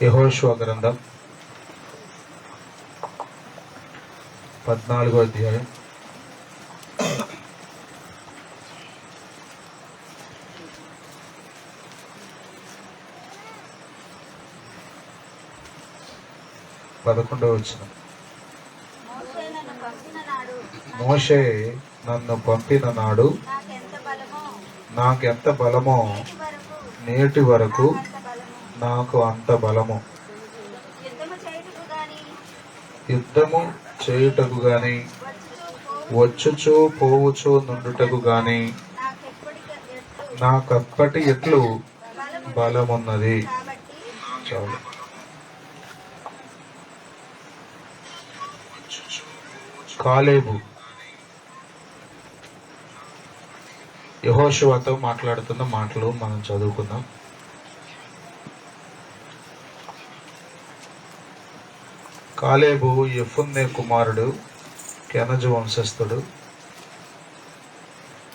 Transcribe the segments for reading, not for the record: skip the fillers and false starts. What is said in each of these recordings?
యెహోషువ గ్రంథం 14వ అధ్యాయం 11వ వచనం. మోషే నన్ను పంపిన నాడు నాకెంత బలమో నేటి వరకు నాకు అంత బలము. యుద్ధము చేయుటకు గాని వచ్చుచు పోవుచు నుండుటకు గాని నాకప్పటి ఎట్లు బలమున్నది. చాలు. కాలేబు యెహోషువతో మాట్లాడుతున్న మాటలు మనం చదువుకుందాం. కాలేబు యెఫున్నె కుమారుడు, కెనజు వంశస్థుడు.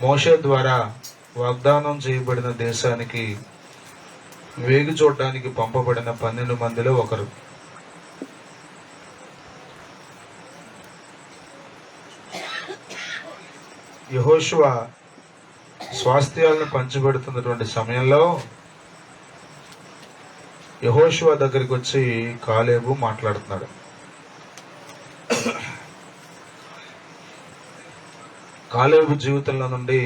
మోషే ద్వారా వాగ్దానం చేయబడిన దేశానికి వేగు చూడడానికి పంపబడిన 12 మందిలో ఒకరు. యెహోషువ స్వాస్థ్యాలను పంచిపెడుతున్నటువంటి సమయంలో యెహోషువ దగ్గరికి వచ్చి కాలేబు మాట్లాడుతున్నాడు. కాలేబు జీవితంలో నుండి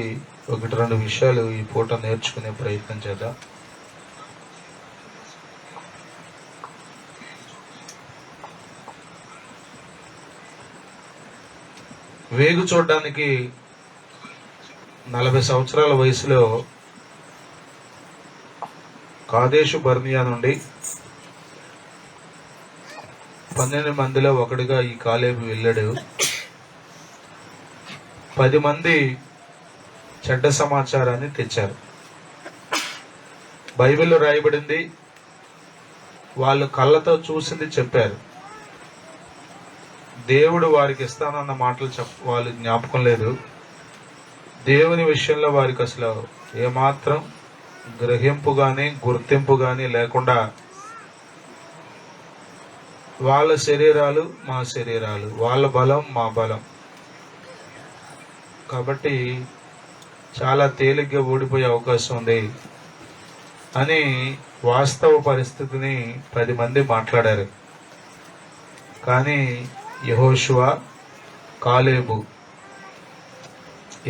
1-2 విషయాలు ఈ పూట నేర్చుకునే ప్రయత్నం చేద్దాం. వేగు చూడడానికి 40 సంవత్సరాల వయసులో కాదేశు బర్నియా నుండి 12 మందిలో ఒకటిగా ఈ కాలేబు వెళ్ళాడు. 10 మంది చెడ్డ సమాచారాన్ని తెచ్చారు. బైబిల్లో రాయబడింది, వాళ్ళు కళ్ళతో చూసింది చెప్పారు. దేవుడు వారికి ఇస్తానన్న మాటలు వాళ్ళు జ్ఞాపకం లేదు. దేవుని విషయంలో వారికి అసలు ఏమాత్రం గ్రహింపు గాని గుర్తింపు గాని లేకుండా వాళ్ళ శరీరాలు మా శరీరాలు, వాళ్ళ బలం మా బలం, కాబట్టి చాలా తేలిగ్గా ఓడిపోయే అవకాశం ఉంది అని వాస్తవ పరిస్థితిని 10 మంది మాట్లాడారు. కానీ యెహోషువ, కాలేబు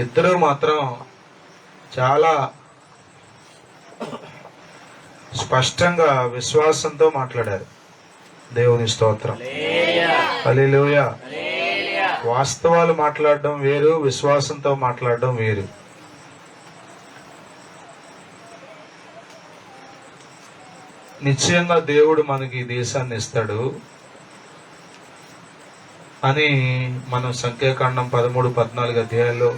ఇద్దరు మాత్రం చాలా స్పష్టంగా విశ్వాసంతో మాట్లాడారు. దేవుని స్తోత్రం, హల్లెలూయా. వాస్తవాలు మాట్లాడడం వేరు, విశ్వాసంతో మాట్లాడడం వేరు. నిశ్చయంగా దేవుడు మనకి ఈ దేశాన్ని ఇస్తాడు అని మనం సంఖ్యాకాండం 13-14 అధ్యాయాల్లో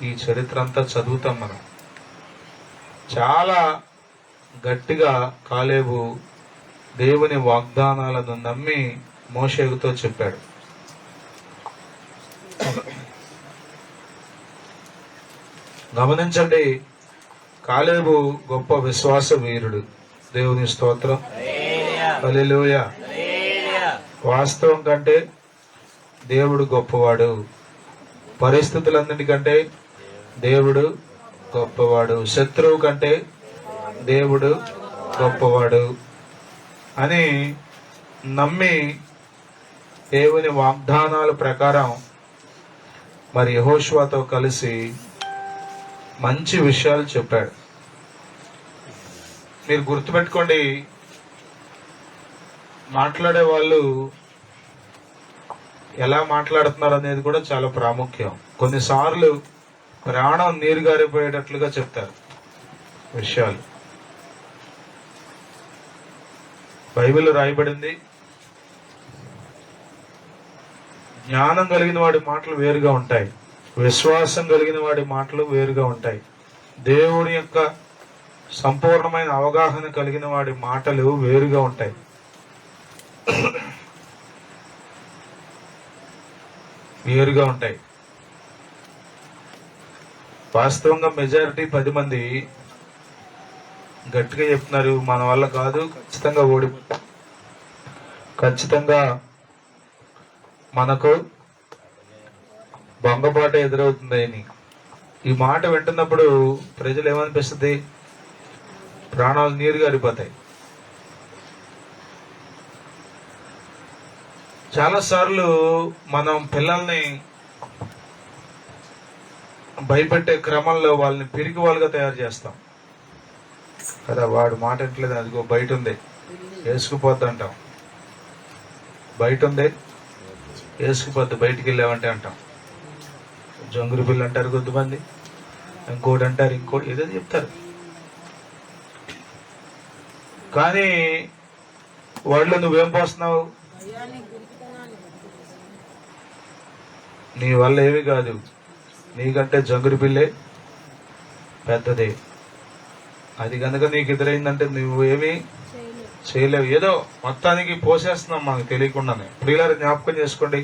ఈ చరిత్ర అంతా చదువుతాం. మనం చాలా గట్టిగా కాలేబు దేవుని వాగ్దానాలను నమ్మి మోషేతో చెప్పాడు. గమనించండి, కాలేబు గొప్ప విశ్వాస వీరుడు. దేవుని స్తోత్రం, హల్లెలూయా. వాస్తవం కంటే దేవుడు గొప్పవాడు, పరిస్థితులన్నిటికంటే దేవుడు గొప్పవాడు, శత్రువు కంటే దేవుడు గొప్పవాడు అని నమ్మి దేవుని వాగ్దానాల ప్రకారం మరి యెహోషువతో కలిసి మంచి విషయాలు చెప్పాడు. మీరు గుర్తుపెట్టుకోండి, మాట్లాడే వాళ్ళు ఎలా మాట్లాడుతున్నారు అనేది కూడా చాలా ప్రాముఖ్యం. కొన్నిసార్లు ప్రాణం నీరు గారిపోయేటట్లుగా చెప్తారు విషయాలు. బైబిల్ రాయబడింది, జ్ఞానం కలిగిన వాడి మాటలు వేరుగా ఉంటాయి, విశ్వాసం కలిగిన వాడి మాటలు వేరుగా ఉంటాయి, దేవుని యొక్క సంపూర్ణమైన అవగాహన కలిగిన వాడి మాటలు వేరుగా ఉంటాయి. వేరుగా ఉంటాయి. వాస్తవంగా మెజారిటీ 10 మంది గట్టిగా చెప్తున్నారు, మన వల్ల కాదు, ఖచ్చితంగా ఓడిపోతాం. ఖచ్చితంగా మనకు భంగపాటు ఎదురవుతుందని ఈ మాట వింటున్నప్పుడు ప్రజలు ఏమనిపిస్తుంది? ప్రాణాలు నీరు గారిపోతాయి. చాలాసార్లు మనం పిల్లల్ని భయపెట్టే క్రమంలో వాళ్ళని పిరికి వాళ్ళుగా తయారు చేస్తాం కదా. వాడు మాట వింటలేదు, అదిగో బయట ఉంది వేసుకుపోద్ది అంటాం. బయట ఉంది వేసుకుపోద్ది, బయటికి వెళ్ళామంటే అంటాం. జంగురు పిల్ల అంటారు కొద్దిమంది, ఇంకోటి అంటారు, ఇంకోటి ఏదో చెప్తారు. కానీ వాళ్ళు నువ్వేం పోస్తున్నావు? నీ వల్ల ఏమి కాదు, నీకంటే జంగురు పిల్లే పెద్దదే. అది కనుక నీకు ఎదురైందంటే నువ్వు ఏమీ చేయలేవు. ఏదో మొత్తానికి పోసేస్తున్నాం మనకు తెలియకుండానే. ప్రియులారా జ్ఞాపకం చేసుకోండి,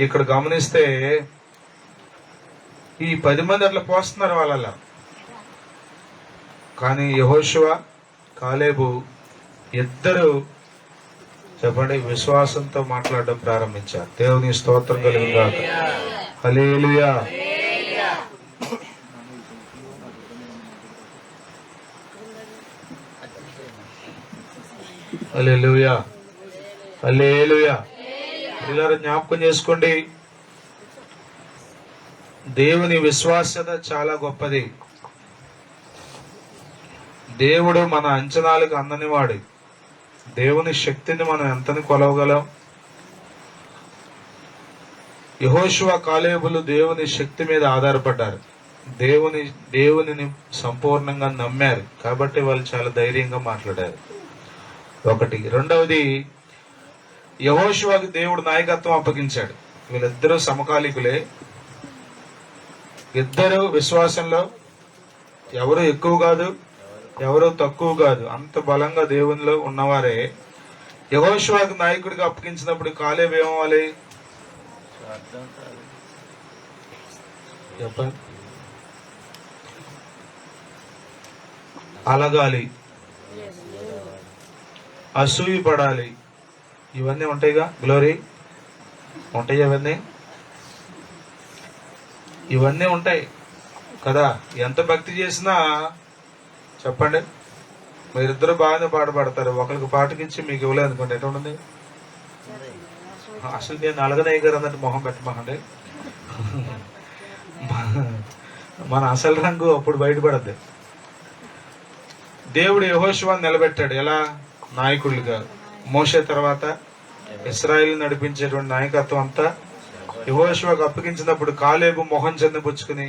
ఇక్కడ గమనిస్తే ఈ 10 మంది అట్లా పోస్తున్నారు వాళ్ళ. కానీ యెహోషువ, కాలేబు ఇద్దరు చెప్పండి విశ్వాసంతో మాట్లాడడం ప్రారంభించారు. దేవుని స్తోత్రం కలుగును గాక. హల్లెలూయా. హల్లెలూయా, హల్లెలూయా. పిల్లలు జ్ఞాపకం చేసుకోండి, దేవుని విశ్వాసత చాలా గొప్పది. దేవుడు మన అంచనాలకు అందనివాడు. దేవుని శక్తిని మనం ఎంతని కొలవగలం? యెహోషువ, కాలేబులు దేవుని శక్తి మీద ఆధారపడ్డారు. దేవునిని సంపూర్ణంగా నమ్మారు కాబట్టి వాళ్ళు చాలా ధైర్యంగా మాట్లాడారు. ఒకటి. రెండవది, యెహోషువకి దేవుడు నాయకత్వం అప్పగించాడు. వీళ్ళిద్దరూ సమకాలికులే. ఇద్దరు విశ్వాసంలో ఎవరు ఎక్కువ కాదు, ఎవరు తక్కువ కాదు, అంత బలంగా దేవునిలో ఉన్నవారే. యెహోషువకి నాయకుడిగా అప్పగించినప్పుడు కాలేబు ఏమవ్వాలి చెప్పండి? అలగాలి, అసూయ పడాలి. ఇవన్నీ ఉంటాయిగా. గ్లోరీ ఉంటాయి, ఇవన్నీ ఉంటాయి కదా. ఎంత భక్తి చేసినా చెప్పండి, మీరిద్దరు బాగానే పాడతారు, ఒకరికి పాటకిచ్చి మీకు ఇవ్వలేదు అనుకోండి, ఎట్లా ఉంటుంది? అసలు నేను అలగనయ్య గారు అన్నట్టు మొహం పెట్టమాకండి. మన అసలు రంగు అప్పుడు బయటపడద్దు. దేవుడు యెహోషువను నిలబెట్టాడు. ఎలా? నాయకుడిగా. మోషే తర్వాత ఇశ్రాయేలు నడిపించేటువంటి నాయకత్వం అంతా యెహోషువకు అప్పగించినప్పుడు కాలేబు మొహం చెందపుచ్చుకుని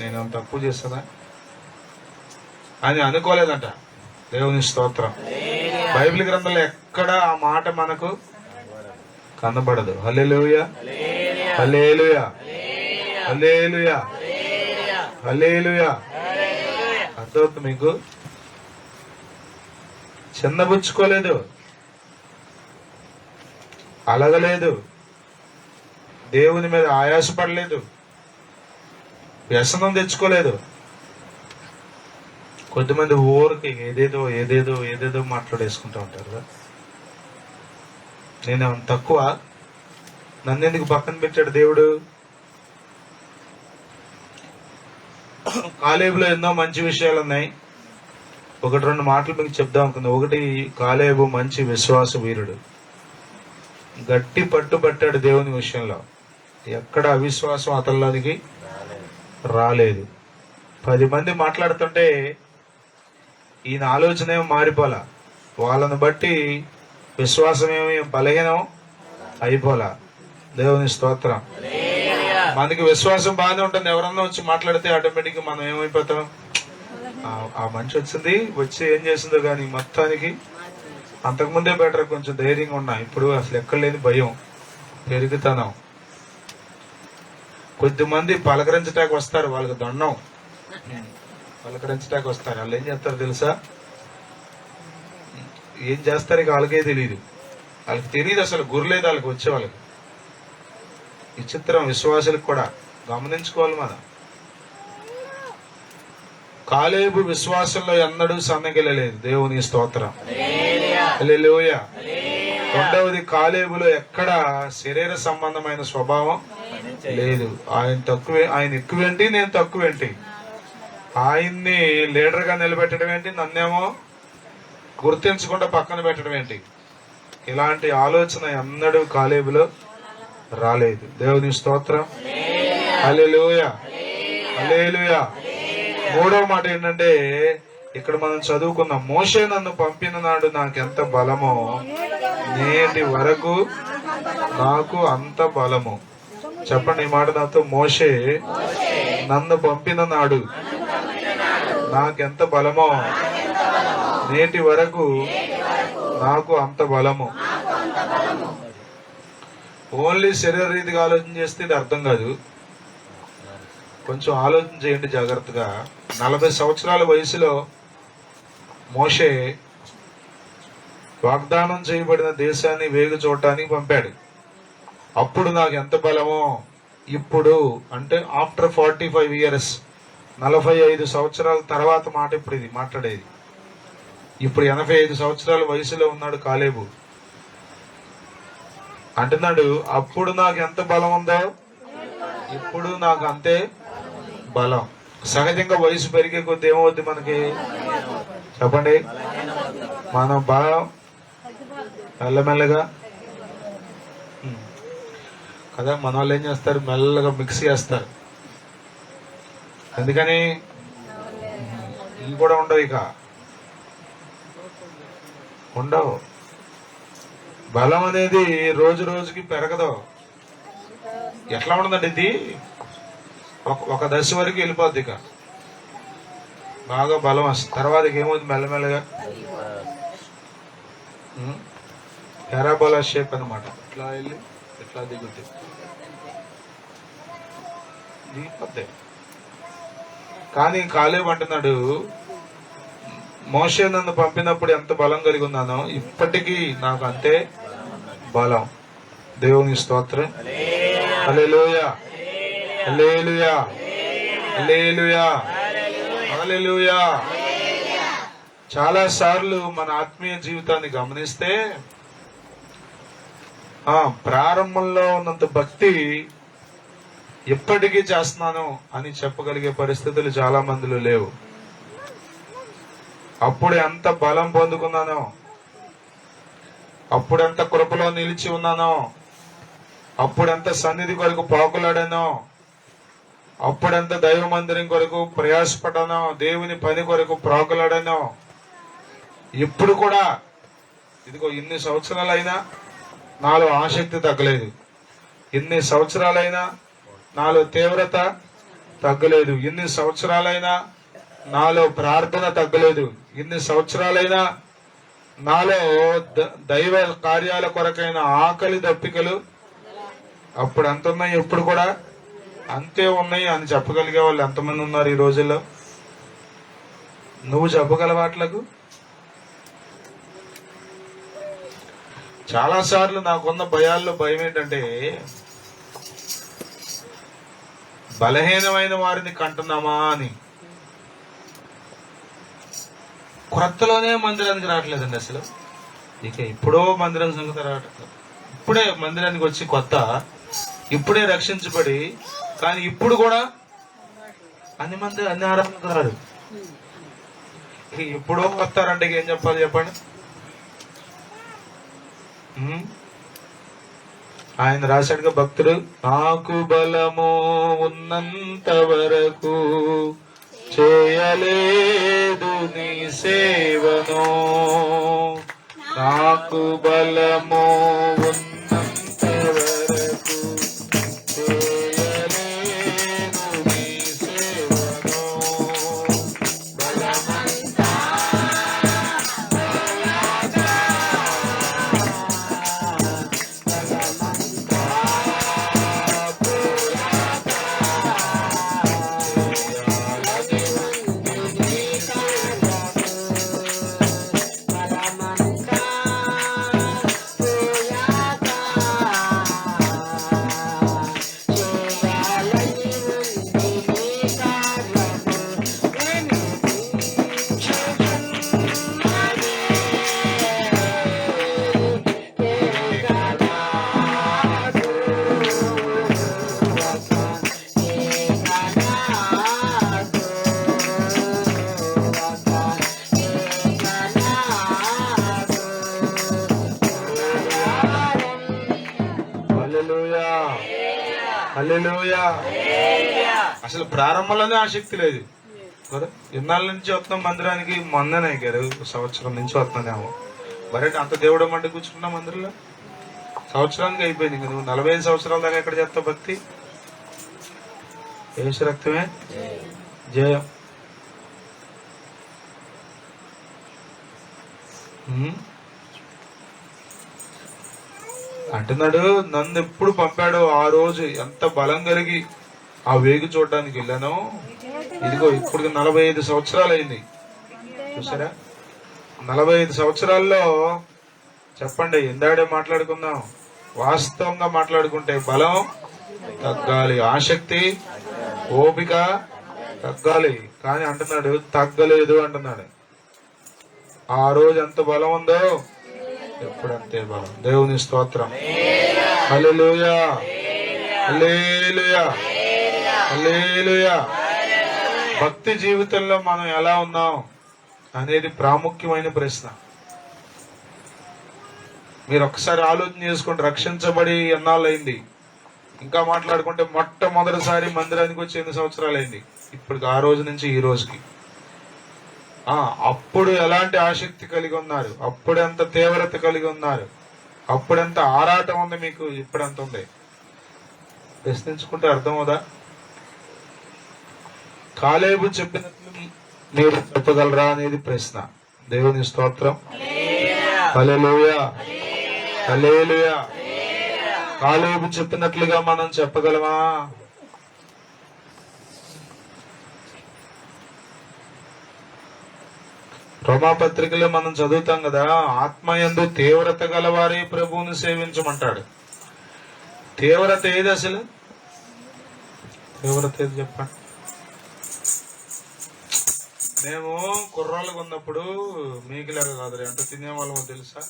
నేను తప్పు చేస్తానా అని అనుకోలేదంట. దేవుని స్తోత్రం. బైబిల్ గ్రంథంలో ఎక్కడ ఆ మాట మనకు కనబడదు. హల్లెలూయా, హల్లెలూయా, హల్లెలూయా, హల్లెలూయా. అర్థమవుతుంది మీకు? చిన్నబుచ్చుకోలేదు, అలగలేదు, దేవుని మీద ఆయాసపడలేదు, వ్యసనం తెచ్చుకోలేదు. కొద్దిమంది ఊరికి ఏదేదో ఏదేదో ఏదేదో మాట్లాడేసుకుంటూ ఉంటారు కదా. నేనేమన్నా తక్కువ? నన్ను ఎందుకు పక్కన పెట్టాడు దేవుడు? కాలేబులో ఎన్నో మంచి విషయాలు ఉన్నాయి. 1-2 మాటలు మీకు చెప్దాం అనుకుంది. ఒకటి, కాలేబు మంచి విశ్వాస వీరుడు. గట్టి పట్టుబట్టాడు దేవుని విషయంలో. ఎక్కడ అవిశ్వాసం అతనిలోనికి రాలేదు. 10 మంది మాట్లాడుతుంటే ఈయన ఆలోచన ఏమో మారిపోలా. వాళ్ళని బట్టి విశ్వాసం ఏమి బలహీనం అయిపోలా. దేవుని స్తోత్రం. మనకి విశ్వాసం బాగానే ఉంటుంది. ఎవరన్నా వచ్చి మాట్లాడితే ఆటోమేటిక్గా మనం ఏమైపోతాం? ఆ మనిషి వచ్చి ఏం చేసిందో కానీ మొత్తానికి అంతకుముందే బెటర్, కొంచెం ధైర్యంగా ఉన్నా. ఇప్పుడు అసలు ఎక్కడ లేని భయం, పెరుగుతనం. కొద్దిమంది పలకరించటానికి వస్తారు, వాళ్ళకి దండం. పలకరించటానికి వస్తారు. వాళ్ళు ఏం చేస్తారు తెలుసా? ఏం చేస్తారు ఇక వాళ్ళకే తెలియదు. వాళ్ళకి తెలియదు అసలు, గుర్లేదు వాళ్ళకి వచ్చే వాళ్ళకి. విచిత్రం. విశ్వాసులకు కూడా గమనించుకోవాలి మనం. కాలేబు విశ్వాసంలో ఎన్నడూ సన్నగిల్లలేదు. దేవుని స్తోత్రం. హల్లెలూయా. రెండవది, కాలేబులో ఎక్కడ శరీర సంబంధమైన స్వభావం లేదు. ఆయన ఎక్కువేంటి, నేను తక్కువేంటి. ఆయన్ని లీడర్ గా నిలబెట్టడం ఏంటి, నన్నేమో గుర్తించకుండా పక్కన పెట్టడం ఏంటి. ఇలాంటి ఆలోచన ఎన్నడూ కాలేబులో రాలేదు. దేవుని స్తోత్రం. హల్లెలూయా, హల్లెలూయా. మూడవ మాట ఏంటంటే, ఇక్కడ మనం చదువుకున్నాం, మోషే నన్ను పంపిన నాడు నాకెంత బలమో నేటి వరకు నాకు అంత బలము. చెప్పండి ఈ మాట నాతో. మోషే నన్ను పంపిన నాడు నాకెంత బలమో నేటి వరకు నాకు అంత బలము. ఓన్లీ శరీర రీతిగా ఆలోచన చేస్తే ఇది అర్థం కాదు. కొంచెం ఆలోచన చేయండి జాగ్రత్తగా. 40 సంవత్సరాల వయసులో మోషే వాగ్దానం చేయబడిన దేశాన్ని వేగు చూడటానికి పంపాడు. అప్పుడు నాకు ఎంత బలమో ఇప్పుడు, అంటే ఆఫ్టర్ 45 ఇయర్స్, 45 సంవత్సరాల తర్వాత మాట ఇప్పుడు ఇది మాట్లాడేది. ఇప్పుడు 85 సంవత్సరాల వయసులో ఉన్నాడు కాలేబు. అంటున్నాడు, అప్పుడు నాకు ఎంత బలం ఉందో ఇప్పుడు నాకు అంతే బలం. సహజంగా వయసు పెరిగే కొద్ది ఏమవుద్ది మనకి, చెప్పండి, మనం బలం మెల్లమెల్లగా కదా. మన వాళ్ళు ఏం చేస్తారు, మెల్లగా మిక్స్ చేస్తారు. అందుకని ఇవి కూడా ఉండవు, ఇక ఉండవు. బలం అనేది రోజు రోజుకి పెరగదు. ఎట్లా ఉండదండి ఇది, ఒక దశ వరకు వెళ్ళిపోద్ది, ఇక బాగా బలం వస్తుంది. తర్వాత ఏమవుతుంది, మెల్లమెల్లగా పారాబోలా షేప్ అనమాట. ఇట్లా వెళ్ళి ఇట్లా దిగుద్ది. కానీ కాలేబు అంటున్నాడు, మోషే నన్ను పంపినప్పుడు ఎంత బలం కలిగి ఉన్నానో ఇప్పటికీ నాకు అంతే బలం. దేవుని స్తోత్రం. హల్లెలూయా, హల్లెలూయా, హల్లెలూయా, హల్లెలూయా. చాలా సార్లు మన ఆత్మీయ జీవితాన్ని గమనిస్తే ప్రారంభంలో ఉన్నంత భక్తి ఎప్పటికీ చేస్తున్నాను అని చెప్పగలిగే పరిస్థితులు చాలా మందిలో లేవు. అప్పుడు ఎంత బలం పొందుకున్నానో, అప్పుడెంత కృపలో నిలిచి ఉన్నానో, అప్పుడెంత సన్నిధి కొరకు పాకులాడానో, అప్పుడెంత దైవ మందిరం కొరకు ప్రయాసపడ్డానో, దేవుని పని కొరకు ప్రాకులాడానో, ఇప్పుడు కూడా ఇదిగో ఇన్ని సంవత్సరాలైనా నాలో ఆసక్తి తగ్గలేదు. ఇన్ని సంవత్సరాలైనా నాలో తీవ్రత తగ్గలేదు. ఇన్ని సంవత్సరాలైనా నాలో ప్రార్థన తగ్గలేదు. ఇన్ని సంవత్సరాలైనా నాలో దైవ కార్యాల కొరకైన ఆకలి దప్పికలు అప్పుడు ఎంత ఉన్నాయి, ఇప్పుడు కూడా అంతే ఉన్నాయి అని చెప్పగలిగే వాళ్ళు ఎంతమంది ఉన్నారు ఈ రోజుల్లో? నువ్వు చెప్పగలవాట్లకు? చాలా సార్లు నాకున్న భయాల్లో భయం ఏంటంటే, బలహీనమైన వారిని కంటున్నామా అని. కొత్తలోనే మందిరానికి రావట్లేదండి అసలు. ఇక ఇప్పుడో మందిరం సంగతి రావట్లేదు. ఇప్పుడే మందిరానికి వచ్చి కొత్త, ఇప్పుడే రక్షించబడి, కానీ ఇప్పుడు కూడా అన్ని ఆరాధనకు రారు. ఎప్పుడో వస్తారంటే ఏం చెప్పాలి చెప్పండి? ఆయన రాశాడుగా భక్తుడు, నాకు బలము ఉన్నంత వరకు చేయలేదు నీ సేవను, నాకు బలము ఉన్నంత వరకు చేయలేదు నీ సేవను. బలమంతా హల్లెలూయా. అసలు ప్రారంభంలోనే ఆసక్తి లేదు కదా. ఎన్నాళ్ళ నుంచి వస్తున్నాం మందిరానికి? మొన్ననే గారు సంవత్సరం నుంచి వస్తున్నానేమో. మరి అంత దేవుడు మండి కూర్చున్నా మందిరంలో సంవత్సరానికి అయిపోయింది. నువ్వు 45 సంవత్సరాల దాకా ఎక్కడ చేస్తావు భక్తి? యేసు రక్తమే జయం. అంటున్నాడు, నన్ను ఎప్పుడు పంపాడో ఆ రోజు ఎంత బలం కలిగి ఆ వేగు చూడడానికి వెళ్ళాను. ఇదిగో ఇప్పుడు 45 సంవత్సరాలు అయింది చూసారా. 45 సంవత్సరాల్లో చెప్పండి, ఇందాడే మాట్లాడుకుందాం, వాస్తవంగా మాట్లాడుకుంటే బలం తగ్గాలి, ఆసక్తి ఓపిక తగ్గాలి. కానీ అంటున్నాడు తగ్గలేదు అంటున్నాడు. ఆ రోజు ఎంత బలం ఉందో ఎప్పుడంతే బలం. దేవుని స్తోత్రం. హల్లెలూయా, హల్లెలూయా, హల్లెలూయా. భక్తి జీవితంలో మనం ఎలా ఉన్నాం అనేది ప్రాముఖ్యమైన ప్రశ్న. మీరు ఒకసారి ఆలోచన చేసుకోండి. రక్షించబడి ఎన్నాళ్ళైంది? ఇంకా మాట్లాడుకుంటే మొట్టమొదటిసారి మందిరానికి వచ్చి 8 సంవత్సరాలు అయింది. ఇప్పుడు ఆ రోజు నుంచి ఈ రోజుకి అప్పుడు ఎలాంటి ఆసక్తి కలిగి ఉన్నారు, అప్పుడు ఎంత తీవ్రత కలిగి ఉన్నారు, అప్పుడెంత ఆరాటం ఉంది మీకు, ఇప్పుడెంత ఉంది? ప్రశ్నించుకుంటే అర్థమవుదా? కాలేబు చెప్పినట్లు మీరు చెప్పగలరా అనేది ప్రశ్న. దేవుని స్తోత్రం. హల్లెలూయా, హల్లెలూయా. కాలేబు చెప్పినట్లుగా మనం చెప్పగలమా? రోమాపత్రికలో మనం చదువుతాం కదా, ఆత్మయందు తీవ్రత గలవారే ప్రభువుని సేవించమంటాడు. తీవ్రత ఏది అసలు? తీవ్రత ఏది చెప్పండి. మేము కుర్రాళ్ళగా ఉన్నప్పుడు మీకులాగా కాదు, ఎంత తినేవాళ్ళమో తెలుసా,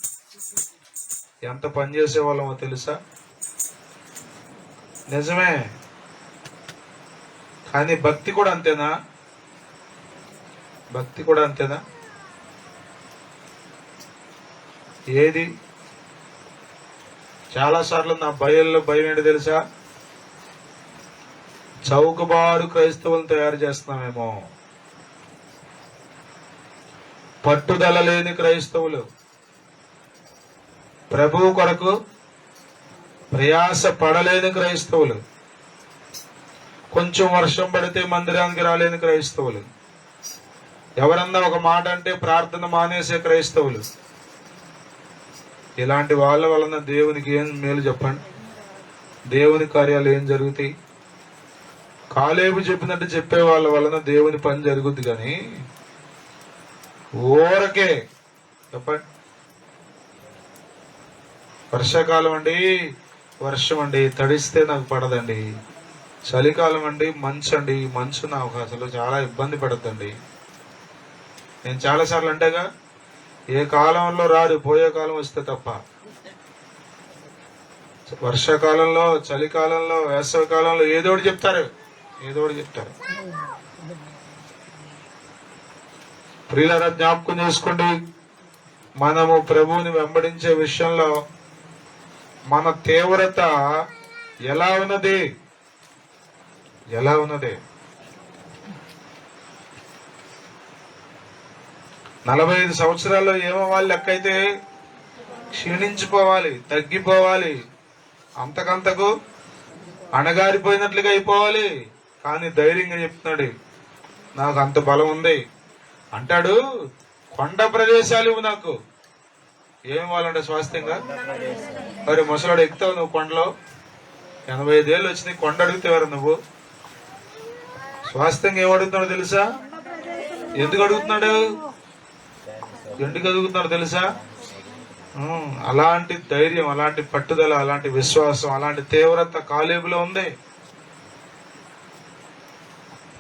ఎంత పని చేసేవాళ్ళమో తెలుసా? నిజమే. కానీ భక్తి కూడా అంతేనా? భక్తి కూడా అంతేనా? ఏది? చాలా సార్లు నా భయం ఏంటి తెలుసా? చౌకబారు క్రైస్తవులను తయారు చేస్తున్నామేమో. పట్టుదల లేని క్రైస్తవులు, ప్రభువు కొరకు ప్రయాస పడలేని క్రైస్తవులు, కొంచెం వర్షం పడితే మందిరానికి రాలేని క్రైస్తవులు, ఎవరన్నా ఒక మాట అంటే ప్రార్థన మానేసే క్రైస్తవులు. ఇలాంటి వాళ్ళ వలన దేవునికి ఏం మేలు చెప్పండి? దేవుని కార్యాలు ఏం జరుగుతాయి? కాలేబు చెప్పినట్టు చెప్పే వాళ్ళ వలన దేవుని పని జరుగుద్ది. కానీ ఊరకే చెప్పండి. వర్షాకాలం అండి, వర్షం అండి, తడిస్తే నాకు పడదండి. చలికాలం అండి, మంచు అండి, మంచు నాకు అసలు చాలా ఇబ్బంది పడద్దండి. నేను చాలాసార్లు అంటేగా, ఏ కాలంలో రాదు, పోయే కాలం వస్తే తప్ప. వర్షాకాలంలో, చలికాలంలో, వేసవి కాలంలో ఏదో ఒకటి చెప్తారు. ప్రియులారా, జ్ఞాపకం చేసుకోండి, మనము ప్రభువుని వెంబడించే విషయంలో మన తీవ్రత ఎలా ఉన్నది? 45 సంవత్సరాల్లో ఏమో వాళ్ళు లెక్కైతే క్షీణించిపోవాలి, తగ్గిపోవాలి, అంతకంతకు అణగారిపోయినట్లుగా అయిపోవాలి. కానీ ధైర్యంగా చెప్తున్నాడు, నాకు అంత బలం ఉంది అంటాడు. కొండ ప్రదేశాలు ఇవ్వు నాకు. ఏం ఇవ్వాలంటే స్వాస్థ్యంగా? మరి ముసలాడు ఎక్కుతావు నువ్వు కొండలో, 85 ఏళ్ళు వచ్చినాయి, కొండ అడుగుతావారు నువ్వు? స్వాస్థ్యంగా ఏం అడుగుతున్నాడు తెలుసా? ఎందుకు అడుగుతున్నాడు తెలుసా? అలాంటి ధైర్యం, అలాంటి పట్టుదల, అలాంటి విశ్వాసం, అలాంటి తీవ్రత కాలేబులో ఉంది.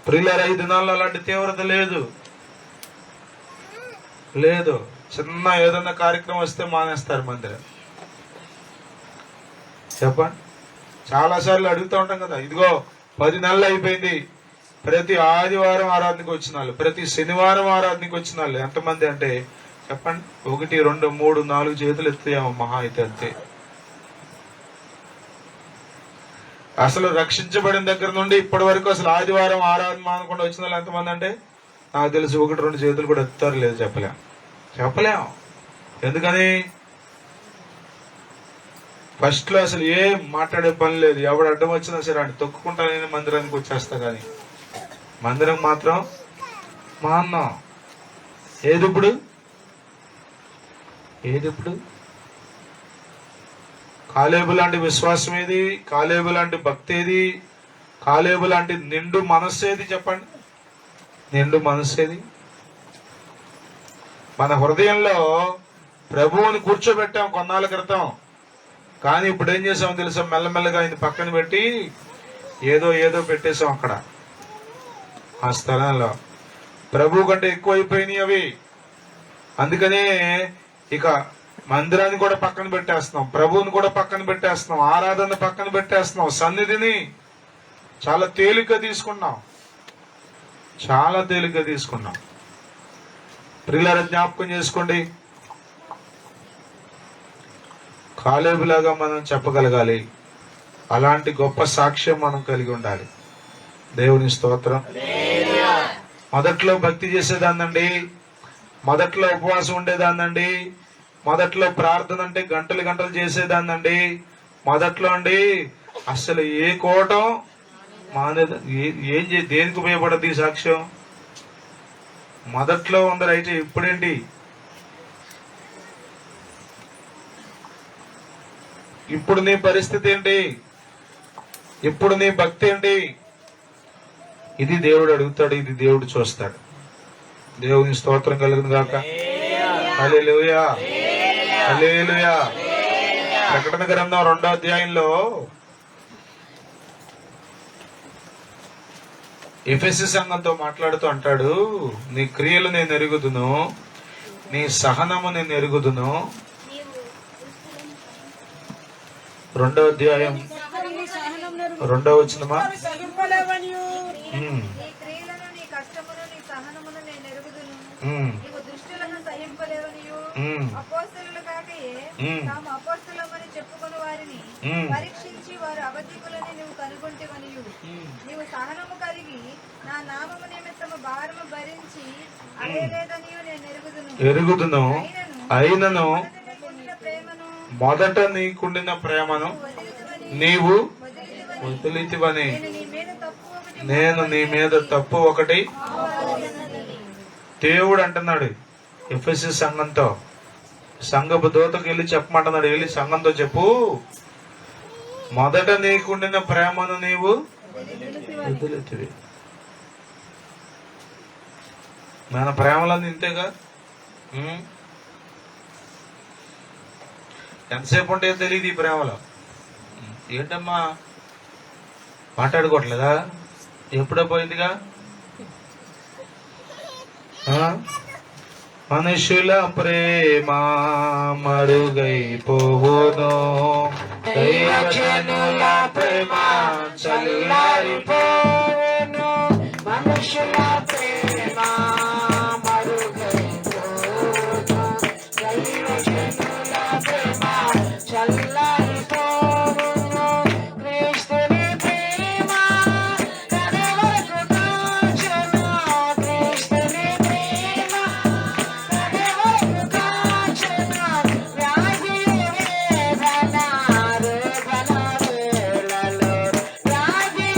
ప్రియులారా, ఈ దినాల్లో అలాంటి తీవ్రత లేదు. చిన్న ఏదన్నా కార్యక్రమం వస్తే మానేస్తారు మందిరం. చెప్పండి. చాలా సార్లు అడుగుతూ ఉంటాం కదా, ఇదిగో 10 నెలలు అయిపోయింది, ప్రతి ఆదివారం ఆరాధనకు వచ్చిన వాళ్ళు, ప్రతి శనివారం ఆరాధనకు వచ్చిన వాళ్ళు ఎంతమంది అంటే చెప్పండి? 1, 2, 3, 4 చేతులు ఎత్తాయేమో మహా అయితే, అంతే. అసలు రక్షించబడిన దగ్గర నుండి ఇప్పటి వరకు అసలు ఆదివారం ఆరాధన మానకుండా వచ్చిన వాళ్ళు ఎంతమంది అంటే నాకు తెలిసి 1-2 చేతులు కూడా ఎత్తారు, లేదు చెప్పలేం. ఎందుకని ఫస్ట్ లో అసలు ఏం మాట్లాడే పని లేదు. ఎవడు అడ్డం వచ్చినా సరే అంటే తొక్కుకుంటా నేను మందిరానికి వచ్చేస్తా, కానీ మందిరం మాత్రం మా అన్న ఏదిప్పుడు కాలేబు లాంటి విశ్వాసం ఏది, కాలేబు లాంటి భక్తి ఏది, కాలేబు లాంటి నిండు మనస్సు ఏది చెప్పండి? నిండు మనస్సు ఏది? మన హృదయంలో ప్రభువుని కూర్చోబెట్టాం కొన్నాళ్ళ క్రితం, కానీ ఇప్పుడు ఏం చేసామో తెలుసా? మెల్లమెల్లగా ఆయన పక్కన పెట్టి ఏదో పెట్టేశాం అక్కడ. ఆ స్థలంలో ప్రభు కంటే ఎక్కువైపోయినాయి అవి. అందుకనే ఇక మందిరాన్ని కూడా పక్కన పెట్టేస్తున్నాం, ప్రభువుని కూడా పక్కన పెట్టేస్తున్నాం, ఆరాధన పక్కన పెట్టేస్తున్నాం, సన్నిధిని చాలా తేలిగ్గా తీసుకున్నాం. ప్రియులారా, జ్ఞాపకం చేసుకోండి, కాలేబులాగా మనం చెప్పగలగాలి. అలాంటి గొప్ప సాక్ష్యం మనం కలిగి ఉండాలి. దేవుని స్తోత్రం. మొదట్లో భక్తి చేసేదాన్నండి, మొదట్లో ఉపవాసం ఉండేదాన్నండి, మొదట్లో ప్రార్థన అంటే గంటలు చేసేదాన్నండి. మొదట్లో అండి అసలు ఏ కోటం దేనికి ఉపయోగపడద్ది ఈ సాక్ష్యం? మొదట్లో ఉందరు అయితే ఇప్పుడేంటి? ఇప్పుడు నీ పరిస్థితి ఏంటి? ఇప్పుడు నీ భక్తి ఏంటి? ఇది దేవుడు అడుగుతాడు, ఇది దేవుడు చూస్తాడు. దేవుని స్తోత్రం కలుగును గాక. హల్లెలూయా, హల్లెలూయా. ప్రకటన గ్రంథం 2వ అధ్యాయంలో ఎఫెసీ సంఘంతో మాట్లాడుతూ అంటాడు, నీ క్రియలు నేను ఎరుగుదును, నీ సహనము నేను ఎరుగుదును. 2వ అధ్యాయం 2వ వచనమా? పరీక్షించి వారు అబద్ధికులని నువ్వు కనుగొంటివనియు, నీవు సహనము కలిగి నా నామము నిమిత్తము భారము భరించి అడయలేదనియు నేను ఎరుగుదును. అయినను మొదట నీకుండిన ప్రేమను నీవు వదిలితివని నేను నీ మీద తప్పు ఒకటి. దేవుడు అంటున్నాడు ఎఫెసీ సంఘంతో, సంఘపు దూతకు వెళ్ళి చెప్పమంటున్నాడు, వెళ్ళి సంఘంతో చెప్పు, మొదట నీకుండిన ప్రేమను నీవు వదిలితివి. మన ప్రేమలన్నీ ఇంతేగా, ఎంతసేపు ఉంటే తెలియదు ఈ ప్రేమలో. ఏంటమ్మా మాట్లాడుకోవట్లేదా? ఎప్పుడో పోయిందిగా. మనుషుల ప్రేమ మరుగైపోవును, దైవజనుల ప్రేమ చల్లారిపోవును. మనుషుల ప్రేమ మరుగైపోవును, దైవజనుల ప్రేమ చల్లారిపోవును. క్రీస్తుని ప్రేమ కడవరకు కాచును, క్రీస్తుని ప్రేమ కడవరకు కాచును. వ్యాధి వేదన రోగన వేళలో, వ్యాధి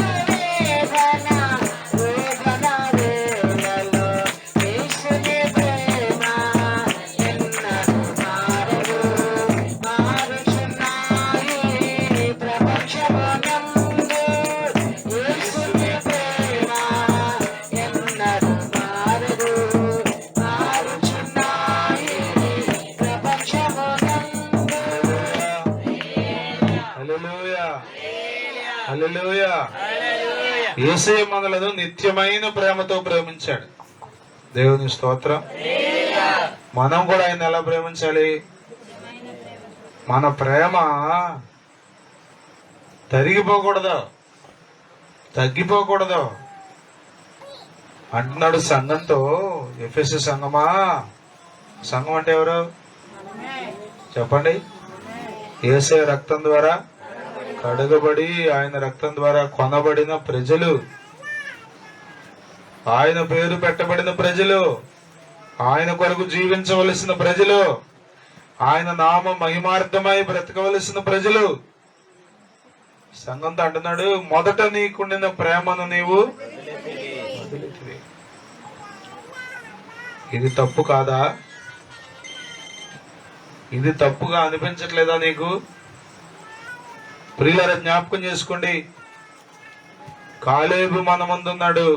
వేదన రోగన వేళలో క్రీస్తుని ప్రేమ ఎన్నడూ మారదు, మారుచున్నాయి ప్రపంచమునందు. యేసుని ప్రేమ ఎన్నడూ మారదు, మారుచున్నాయి ప్రపంచమునందు. హల్లెలూయా, హల్లెలూయా. యేసయ్య మనలను నిత్యమైన ప్రేమతో ప్రేమించాడు. దేవుని స్తోత్రం. మనం కూడా ఆయన ఎలా ప్రేమించాలి? మన ప్రేమ తరిగిపోకూడదు, తగ్గిపోకూడదు అంటున్నాడు సంఘంతో. ఎఫెసీ సంఘమా, సంఘం అంటే ఎవరు చెప్పండి? యేసయ్య రక్తం ద్వారా కడగబడి ఆయన రక్తం ద్వారా కొనబడిన ప్రజలు, ఆయన పేరు పెట్టబడిన ప్రజలు, ఆయన కొరకు జీవించవలసిన ప్రజలు, ఆయన నామ మహిమార్థమై బ్రతకవలసిన ప్రజలు. సంఘంతో అంటున్నాడు, మొదట నీకుండిన ప్రేమను నీవు వదిలితివి. ఇది తప్పు కాదా? ఇది తప్పుగా అనిపించట్లేదా నీకు? ప్రియులారా, జ్ఞాపకం చేసుకోండి. కాలేబు మన ముందున్నాడు,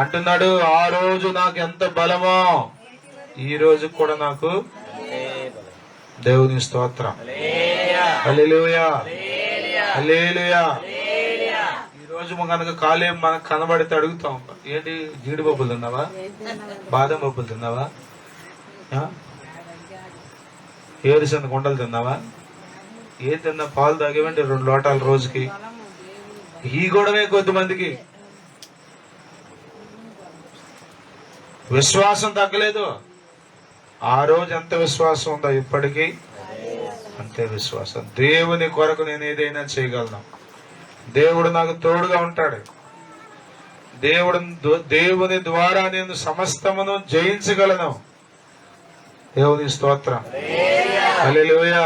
అంటున్నాడు, ఆ రోజు నాకు ఎంత బలమో ఈ రోజు కూడా నాకు. దేవుని స్తోత్రం. హల్లెలూయా, హల్లెలూయా. ఈ రోజు కనుక కాలేబు మనకు కనబడితే అడుగుతాం, ఏంటి జీడిపప్పులు తిన్నావా, బాదం పప్పులు తిన్నావా, ఏరుశనగ కొండలు తిన్నావా, ఏం తిన్నా, పాలు తాగేవండి 2 లోటాలు రోజుకి. ఈ గొడవే కొద్దిమందికి. విశ్వాసం తగ్గలేదు. ఆ రోజు ఎంత విశ్వాసం ఉందో ఇప్పటికీ అంతే విశ్వాసం. దేవుని కొరకు నేను ఏదైనా చేయగలను. దేవుడు నాకు తోడుగా ఉంటాడు. దేవుని ద్వారా నేను సమస్తమును జయించగలను. దేవుని స్తోత్రం. హల్లెలూయా.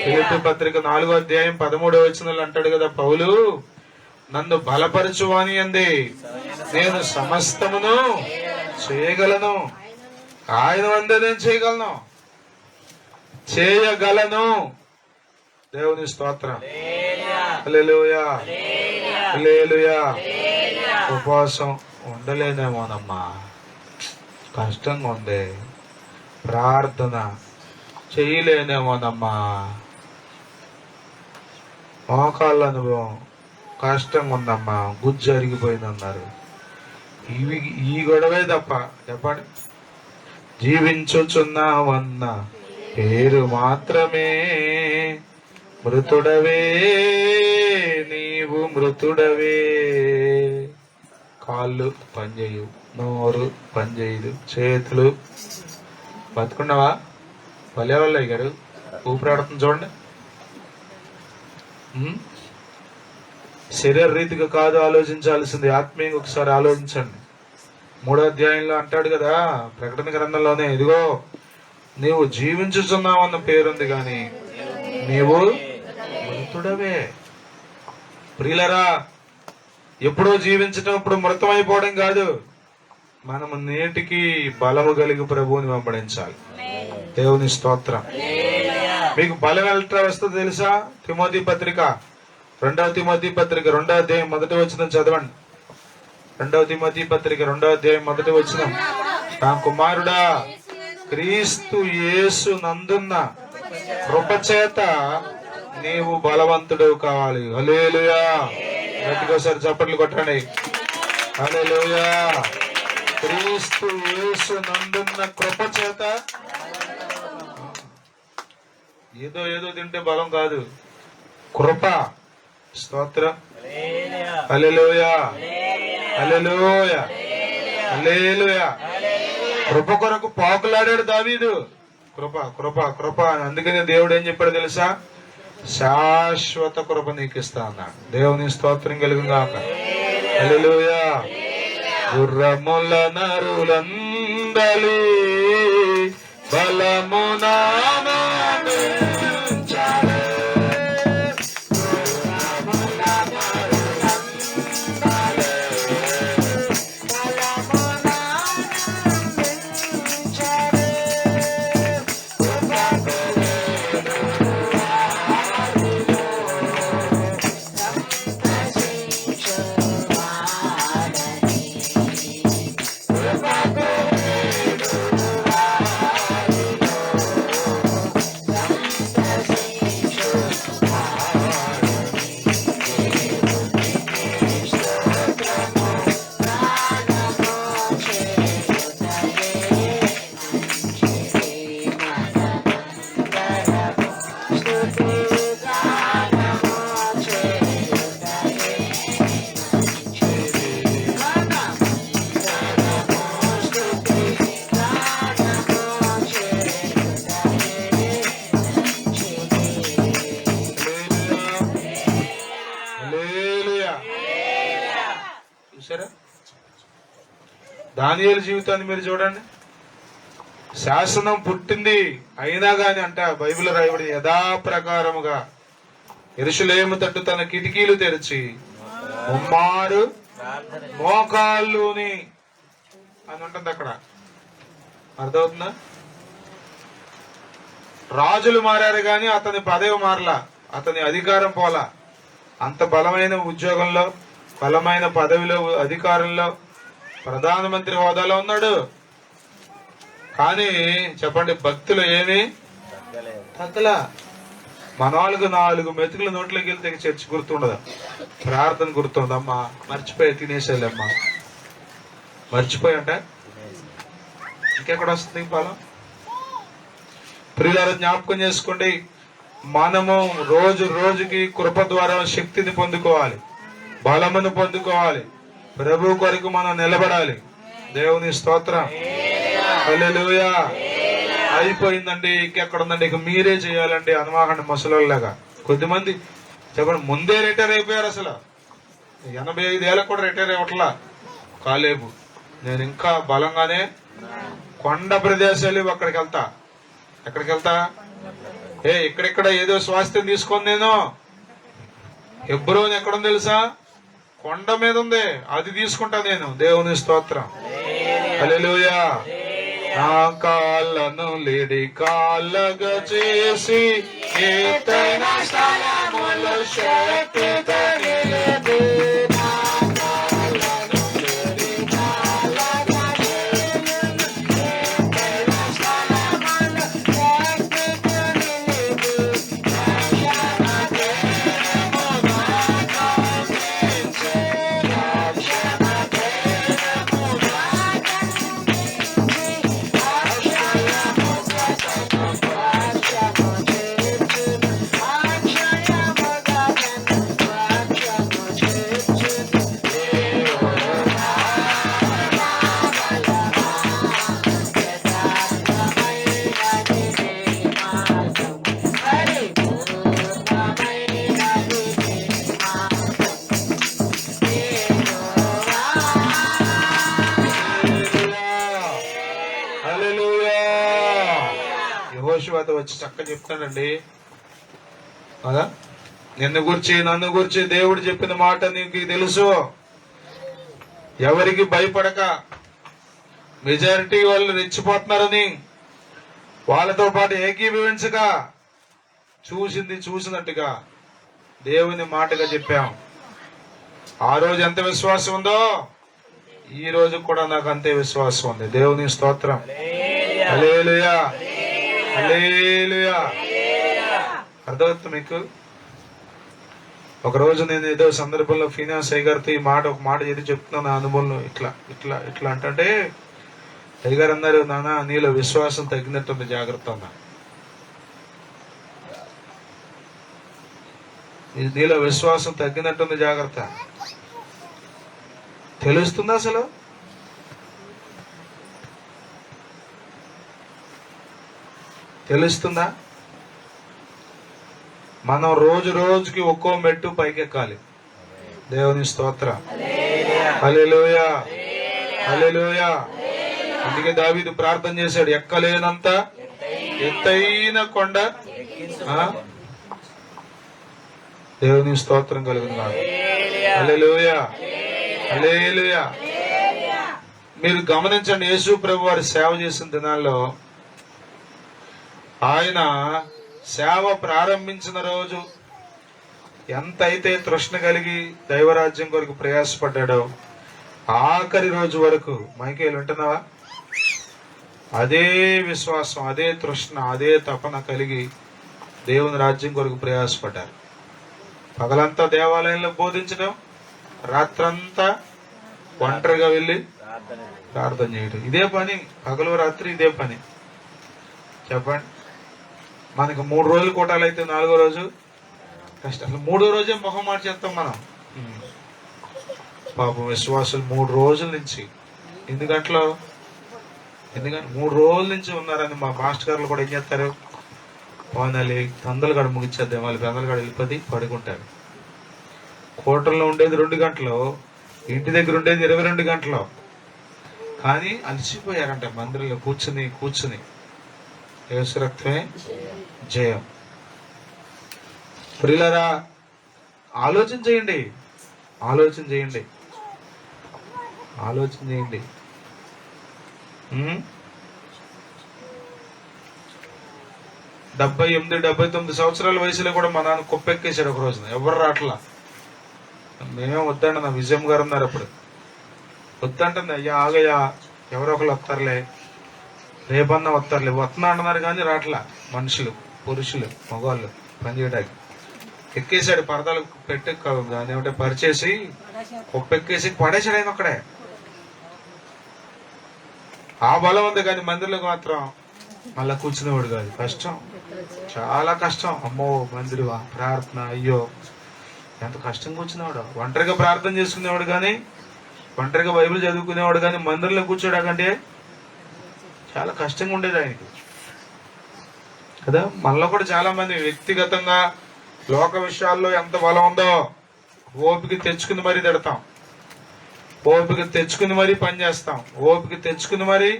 ఫిలిప్పీ పత్రిక 4వ అధ్యాయం 13వ వచనంలో అంటాడు కదా పౌలు, నన్ను బలపరచువాని అంది నేను సమస్తమును చేయగలను. ఆయన వందే నేను చేయగలను. దేవుని స్తోత్రం. హల్లెలూయా, హల్లెలూయా. ఉపవాసం ఉండలేనేమోనమ్మా, కష్టంగా ఉంది. ప్రార్థన చేయలేనేమోనమ్మా, మోకాళ్ళ అనుభవం కష్టంగా ఉందమ్మా, గుజ్జు అరిగిపోయిందన్నారు. ఈ గొడవే తప్ప చెప్పండి. జీవించుచున్నావన్న పేరు మాత్రమే, మృతుడవే నీవు మృతుడవే. కాళ్ళు పనిచేయు, నోరు పనిచేయదు, చేతులు. బతుకున్నావా? భలేవాళ్ళయ్య గారు ఊపిరాడుతుంది చూడండి. శరీర రీతిగా కాదు ఆలోచించాల్సింది, ఆత్మీయంగా ఒకసారి ఆలోచించండి. 3వ అధ్యాయంలో అంటాడు కదా ప్రకటన గ్రంథంలోనే, ఇదిగో నీవు జీవించుచున్నావన్న పేరుంది గాని నీవు మృతుడవే. ప్రియులరా, ఎప్పుడో జీవించటం ఇప్పుడు మృతమైపోవడం కాదు. మనము నేటికి బలము కలిగి ప్రభువుని వెంబడించాలి. దేవుని స్తోత్రం. మీకు బలం ఎట్లా వస్తుందో తెలుసా? తిమోతి పత్రిక 2వ తిమోతి పత్రిక 2వ అధ్యాయం 1వ వచనం చదవండి. 2వ తిమోతి పత్రిక 2వ అధ్యాయం 1వ వచనం. నా కుమారుడా, క్రీస్తు యేసు నందున్న కృపచేత నీవు బలవంతుడు కావాలి. హల్లెలూయా. గట్టిగా చప్పట్లు కొట్టండి. హల్లెలూయా. క్రీస్తు యేసు నందున్న కృపచేత. ఏదో తింటే బలం కాదు, కృప. స్తోత్రం. హల్లెలూయా, హల్లెలూయా, హల్లెలూయా. కృప కొరకు పాకులాడాడు దావీదు. కృప కృప కృప. అందుకని దేవుడు ఏం చెప్పాడు తెలుసా? శాశ్వత కృప నీకు ఇస్తా అన్నాడు. దేవుని స్తోత్రం కలుగుగాక. హల్లెలూయా. గుర్రముల నరులందలి బలమునా దానియేలు జీవితాన్ని మీరు చూడండి. శాసనం పుట్టింది అయినా గాని అంట బైబిల్ రాయబడి యథాప్రకారముగా యెరూషలేము తట్టు తన కిటికీలు తెరిచి ముమ్మారు మోకాళ్ళుని అని ఉంటుంది అక్కడ. అర్థమవుతుందా? రాజులు మారారు గాని అతని పదవి మారలా, అతని అధికారం పోలా. అంత బలమైన ఉద్యోగంలో, బలమైన పదవిలో, అధికారంలో, ప్రధానమంత్రి హోదాలో ఉన్నాడు. కానీ చెప్పండి, భక్తులు ఏమి తగ్గలా. మన వాళ్ళకు 4 మెతుకులు నోట్లోకి వెళ్తే చర్చి గుర్తుండదు, ప్రార్థన గుర్తుండమ్మా, మర్చిపోయి తినేసేళ్ళమ్మా, మర్చిపోయి అంటే ఇంకెక్కడ వస్తుంది ఫలం? ప్రియులారా, జ్ఞాపకం చేసుకోండి, మనము రోజు రోజుకి కృప ద్వారా శక్తిని పొందుకోవాలి, బలమును పొందుకోవాలి, ప్రభు కొరకు మనం నిలబడాలి. దేవుని స్తోత్రం. హల్లెలూయా. అయిపోయిందండి, ఇంకెక్కడుందండి, ఇక మీరే చేయాలండి అనమాకండి ముసలోళ్ళగా. కొద్దిమంది చెప్పండి ముందే రిటైర్ అయిపోయారు. అసలు 85 ఏళ్ళకు కూడా రిటైర్ అవ్వట్లా. కాలేబు, నేను ఇంకా బలంగానే కొండ ప్రదేశాలు అక్కడికి వెళ్తా. ఎక్కడికి వెళ్తా? ఇక్కడిక్కడ ఏదో స్వాస్థ్యం తీసుకొని నేను హెబ్రోన్ ఎక్కడుంది తెలుసా? కొండ మీద ఉంది, అది తీసుకుంటా నేను. దేవుని స్తోత్రం. హల్లెలూయా. నా కాళ్ళను లేడి కాళ్ళగా చేసి ఎత్తైన స్థలములో శక్తితో నిలబెట్టు. యెహోషువతో వచ్చి చక్కగా చెప్తాడండి కదా, నన్ను గురించి దేవుడు చెప్పిన మాట నీకు తెలుసు. ఎవరికి భయపడక, మెజారిటీ వాళ్ళు రెచ్చిపోతున్నారని వాళ్ళతో పాటు ఏకీభవించక, చూసింది చూసినట్టుగా దేవుని మాటగా చెప్పాం. ఆ రోజు ఎంత విశ్వాసం ఉందో ఈ రోజు కూడా నాకు అంతే విశ్వాసం ఉంది. దేవుని స్తోత్రం. హల్లెలూయా, హల్లెలూయా. అర్థమవుతుంది మీకు? ఒకరోజు నేను ఏదో సందర్భంలో ఫినాన్స్ అయ్యగారితో ఒక మాట ఏది చెప్తున్నాను నా అనుభవంలో. ఇట్లా ఇట్లా ఇట్లా అంటే అయ్యగారు అన్నారు, నాన్న నీలో విశ్వాసం తగ్గినట్టుంది, జాగ్రత్త అన్నా. నీలో విశ్వాసం తగ్గినట్టుంది, జాగ్రత్త. తెలుస్తుందా అసలు? తెలుస్తుందా? మనం రోజు రోజుకి ఒక్కో మెట్టు పైకెక్కాలి. దేవుని స్తోత్రం. హల్లెలూయా, హల్లెలూయా. అందుకే దావీదు ప్రార్థన చేశాడు, ఎక్కలేనంత ఎత్తైన కొండ దేవుని స్తోత్రం కలుగుతున్నాడు. హల్లెలూయా, హల్లెలూయా. మీరు గమనించండి, యేసు ప్రభు వారి సేవ చేసిన దినాల్లో ఆయన సేవ ప్రారంభించిన రోజు ఎంతైతే తృష్ణ కలిగి దైవరాజ్యం కొరకు ప్రయాసపడ్డాడో ఆఖరి రోజు వరకు, మైకేలు వింటున్నావా, అదే విశ్వాసం, అదే తృష్ణ, అదే తపన కలిగి దేవుని రాజ్యం కొరకు ప్రయాసపడ్డారు. పగలంతా దేవాలయంలో బోధించడం, రాత్రంతా ఒంటరిగా వెళ్ళి ప్రార్థన చేయడం. ఇదే పని, పగలు రాత్రి ఇదే పని. చెప్పండి, మనకు 3 రోజులు కూటాలు అయితే 4వ రోజు కష్టం. అసలు 3వ రోజే మొహం మాట చేస్తాం మనం. పాపం విశ్వాసులు 3 రోజుల నుంచి, ఎందుకంటే 3 రోజుల నుంచి ఉన్నారని మా మాస్టర్ గారులు కూడా ఏం చేస్తారు, పోనాలి తొందరలు గడ ముగించేద్దాం, వాళ్ళు తొందరలు గడ వెళ్ళిపోయి పడుకుంటారు. కోటల్లో ఉండేది 2 గంటలు, ఇంటి దగ్గర ఉండేది 22 గంటలు. కానీ అలసిపోయారంట మందిరంలో కూర్చుని కూర్చుని. యేసు రక్తమే జయం. ప్రియులారా, ఆలోచన చేయండి, ఆలోచన చేయండి, ఆలోచన చేయండి. 78-79 సంవత్సరాల వయసులో కూడా మా నాన్న కుప్పెక్కేశాడు ఒక రోజున. ఎవరు రాట్లా. మేమేం వద్దండి, నా విజయం గారు ఉన్నారు అప్పుడు. వద్దంటుంది, అయ్యా ఆగయ్యా, ఎవరో ఒకళ్ళు వస్తారులే, రేపన్నా వస్తారులే. వస్తున్నా అంటున్నారు కానీ రాట్లా. మనుషులు, పురుషులు, మగవాళ్ళు పని చేయడానికి. ఎక్కేశాడు, పరదాలు పెట్టి ఏమంటే పరిచేసి కుప్పెక్కేసి పడేసాడు ఆయన ఒక్కడే. ఆ బలం ఉంది కానీ మందిరంలోకి మాత్రం మళ్ళా కూర్చునేవాడు కాదు. కష్టం, చాలా కష్టం. అమ్మో మందిరమా, ప్రార్థన, అయ్యో ఎంత కష్టం కూర్చునేవాడు. ఒంటరిగా ప్రార్థన చేసుకునేవాడు కానీ, ఒంటరిగా బైబిల్ చదువుకునేవాడు కానీ మందిరంలో కూర్చోడాకంటే చాలా కష్టంగా ఉండేది ఆయనకి కదా. మనలో కూడా చాలా మంది వ్యక్తిగతంగా లోక విషయాల్లో ఎంత బలం ఉందో ఓపిక తెచ్చుకుని మరీ తిడతాం, ఓపిక తెచ్చుకుని మరీ పని చేస్తాం, ఓపిక తెచ్చుకుని మరీ.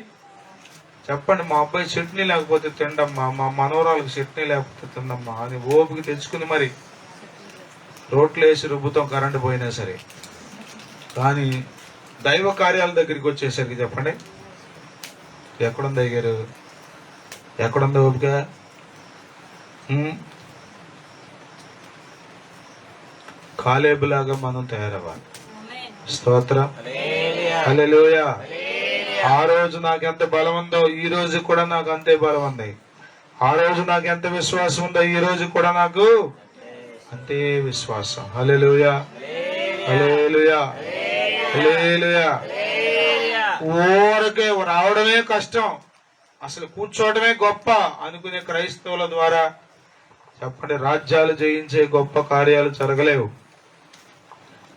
చెప్పండి, మా అబ్బాయి చట్నీ లేకపోతే తిండమ్మా, మా మనవరాలకు చట్నీ లేకపోతే తిండమ్మా అని ఓపిక తెచ్చుకుని మరి రోట్లు వేసి రుబ్బుతాం, కరెంటు పోయినా సరే. కానీ దైవ కార్యాల దగ్గరికి వచ్చేసరికి చెప్పండి, ఎక్కడుంది అయ్యారు, ఎక్కడుంది ఓపిక? కాలేబులాగా మనం తయారవ్వాలి. స్తోత్రం, హల్లెలూయా. ఆ రోజు నాకు ఎంత బలం ఉందో ఈ రోజు కూడా నాకు అంతే బలం ఉంది. ఆ రోజు నాకు ఎంత విశ్వాసం ఉందో ఈ రోజు కూడా నాకు అంతే విశ్వాసం. హల్లెలూయా, హల్లెలూయా, హల్లెలూయా. ఊరకే రావడమే కష్టం, అసలు కూర్చోవడమే గొప్ప అనుకునే క్రైస్తవుల ద్వారా చెప్పండి రాజ్యాలు జయించే గొప్ప కార్యాలు జరగలేవు.